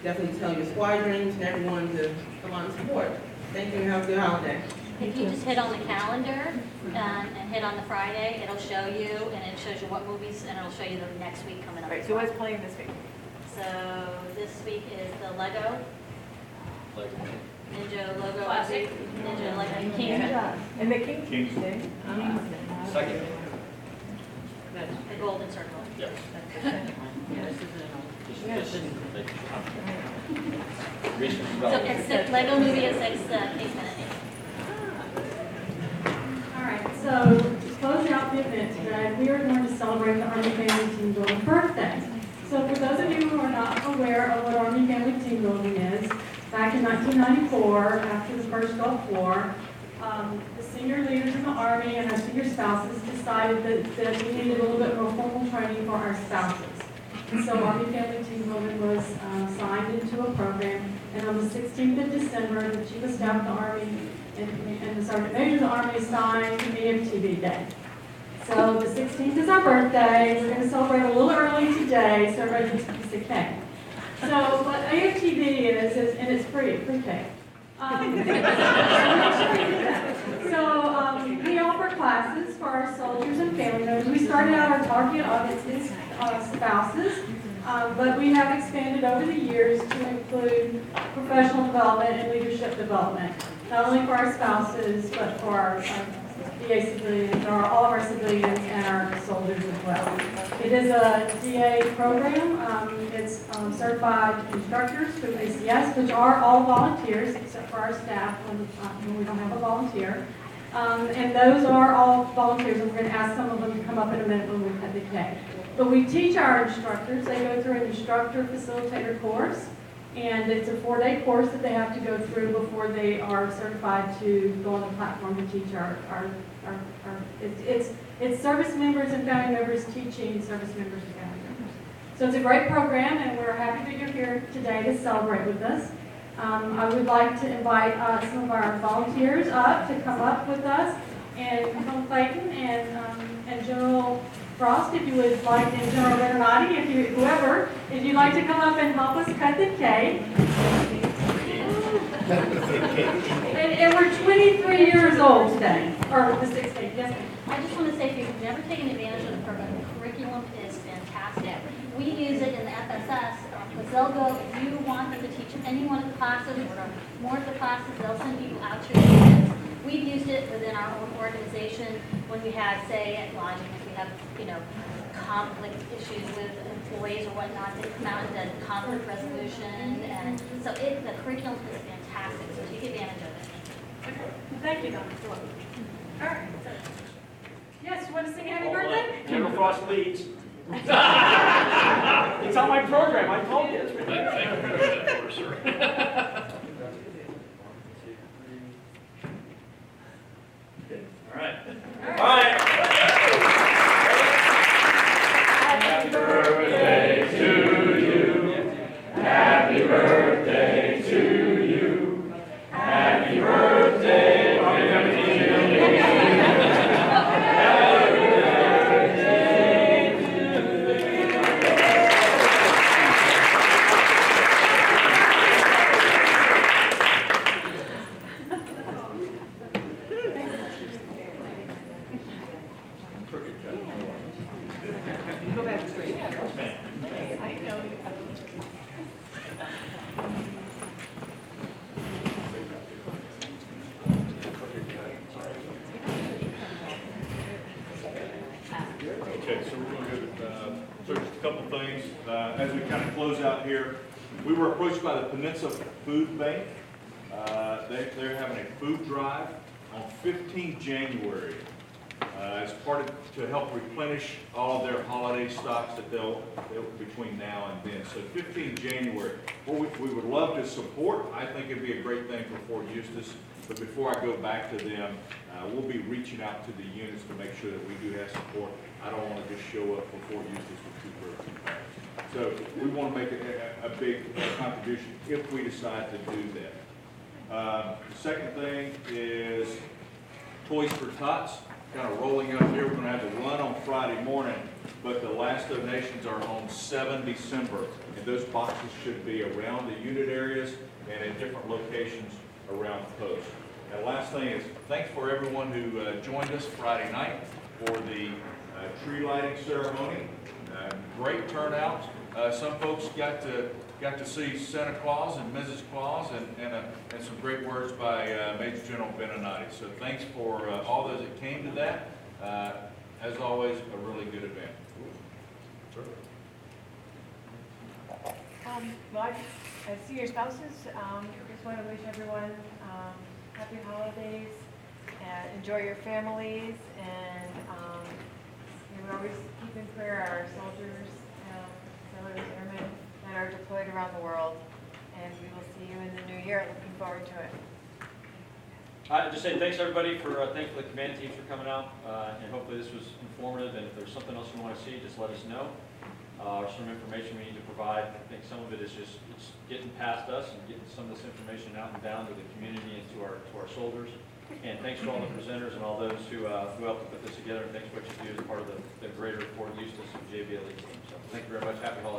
definitely tell your squadrons and everyone to come on and support. Thank you and have a good holiday. If you just hit on the calendar and hit on the Friday, it'll show you, and it shows you what movies, and it'll show you the next week coming up. Right, so what's playing this week? So this week is the Lego Ninja Logo Classic. Ninja Lego King. And the King. Second. The Golden Circle. Yes. So it's the Lego movie at 6 minutes. All right, so to close out the event today, we are going to celebrate the Army Family Team Building birthday. So for those of you who are not aware of what Army Family Team Building is, back in 1994, after the first Gulf War, the senior leaders in the Army and our senior spouses decided that we needed a little bit more formal training for our spouses. And so Army Family Team Building was signed into a program, and on the 16th of December, the Chief of Staff of the Army and the Sergeant Major of the Army signed AFTB Day. So the 16th is our birthday. We're going to celebrate a little early today, so everybody gets a piece of cake. So what AFTB is and it's free cake. So we offer classes for our soldiers and family members. We started out our target audience is spouses, but we have expanded over the years to include professional development and leadership development, not only for our spouses, but for our DA civilians, or all of our civilians and our soldiers as well. It is a DA program. It's certified instructors through ACS, which are all volunteers except for our staff when we don't have a volunteer. And those are all volunteers, and we're going to ask some of them to come up in a minute when we cut the cake. But we teach our instructors. They go through an instructor facilitator course, and it's a 4-day course that they have to go through before they are certified to go on the platform to teach it's service members and family members teaching service members and family members. So it's a great program, and we're happy that you're here today to celebrate with us. I would like to invite some of our volunteers up to come up with us, and Colonel Clayton and General Frost, if you would like, and General Bernardi, whoever, if you'd like to come up and help us cut the cake. And we're 23 years old today, or the 16th, yes ma'am. I just want to say, if you've never taken advantage of the program, the curriculum is fantastic. We use it in the FSS, because they'll go, if you want them to teach any one of the classes, or more of the classes, they'll send people out to your units. We've used it within our own organization when we had, say, at lodging, if we have, conflict issues with employees or whatnot, they come out and done conflict resolution, and so the curriculum is fantastic, so take advantage of it. Thank you, Dr. Philip. All right. Yes, you want to sing happy birthday? General Frost leads. It's on my program, I told you. Thank you for that, sir. fan. I know. Okay, so we're going to go so just a couple things. As we kind of close out here, we were approached by the Peninsula Food Bank. They're having a food drive on 15 January as part of, to help replenish all of their holiday stocks that they'll between now and then. So 15 January, what we would love to support. I think it'd be a great thing for Fort Eustis. But before I go back to them, we'll be reaching out to the units to make sure that we do have support. I don't want to just show up for Fort Eustis with 2 birds and bags. So we want to make a big contribution if we decide to do that. The second thing is Toys for Tots, kind of rolling up here. We're going to have a run on Friday morning, but the last donations are on 7 December. And those boxes should be around the unit areas and in different locations around the post. And last thing is, thanks for everyone who joined us Friday night for the tree lighting ceremony. Great turnout. Some folks got to see Santa Claus and Mrs. Claus and some great words by Major General Beninati. So thanks for all those that came to that. As always, a really good event. Sure. Well, as senior spouses, just want to wish everyone happy holidays and enjoy your families. And we always keep in prayer our soldiers, sailors, airmen that are deployed around the world. And we will see you in the new year. Looking forward to it. Just saying thanks everybody for thanks for the command teams for coming out, and hopefully this was informative. And if there's something else you want to see, just let us know. Or some information we need to provide. I think some of it is just it's getting past us and getting some of this information out and down to the community and to our soldiers. And thanks to all the presenters and all those who helped to put this together. And thanks for what you do as part of the greater Fort Eustis and JBLE team. So thank you very much. Happy holidays.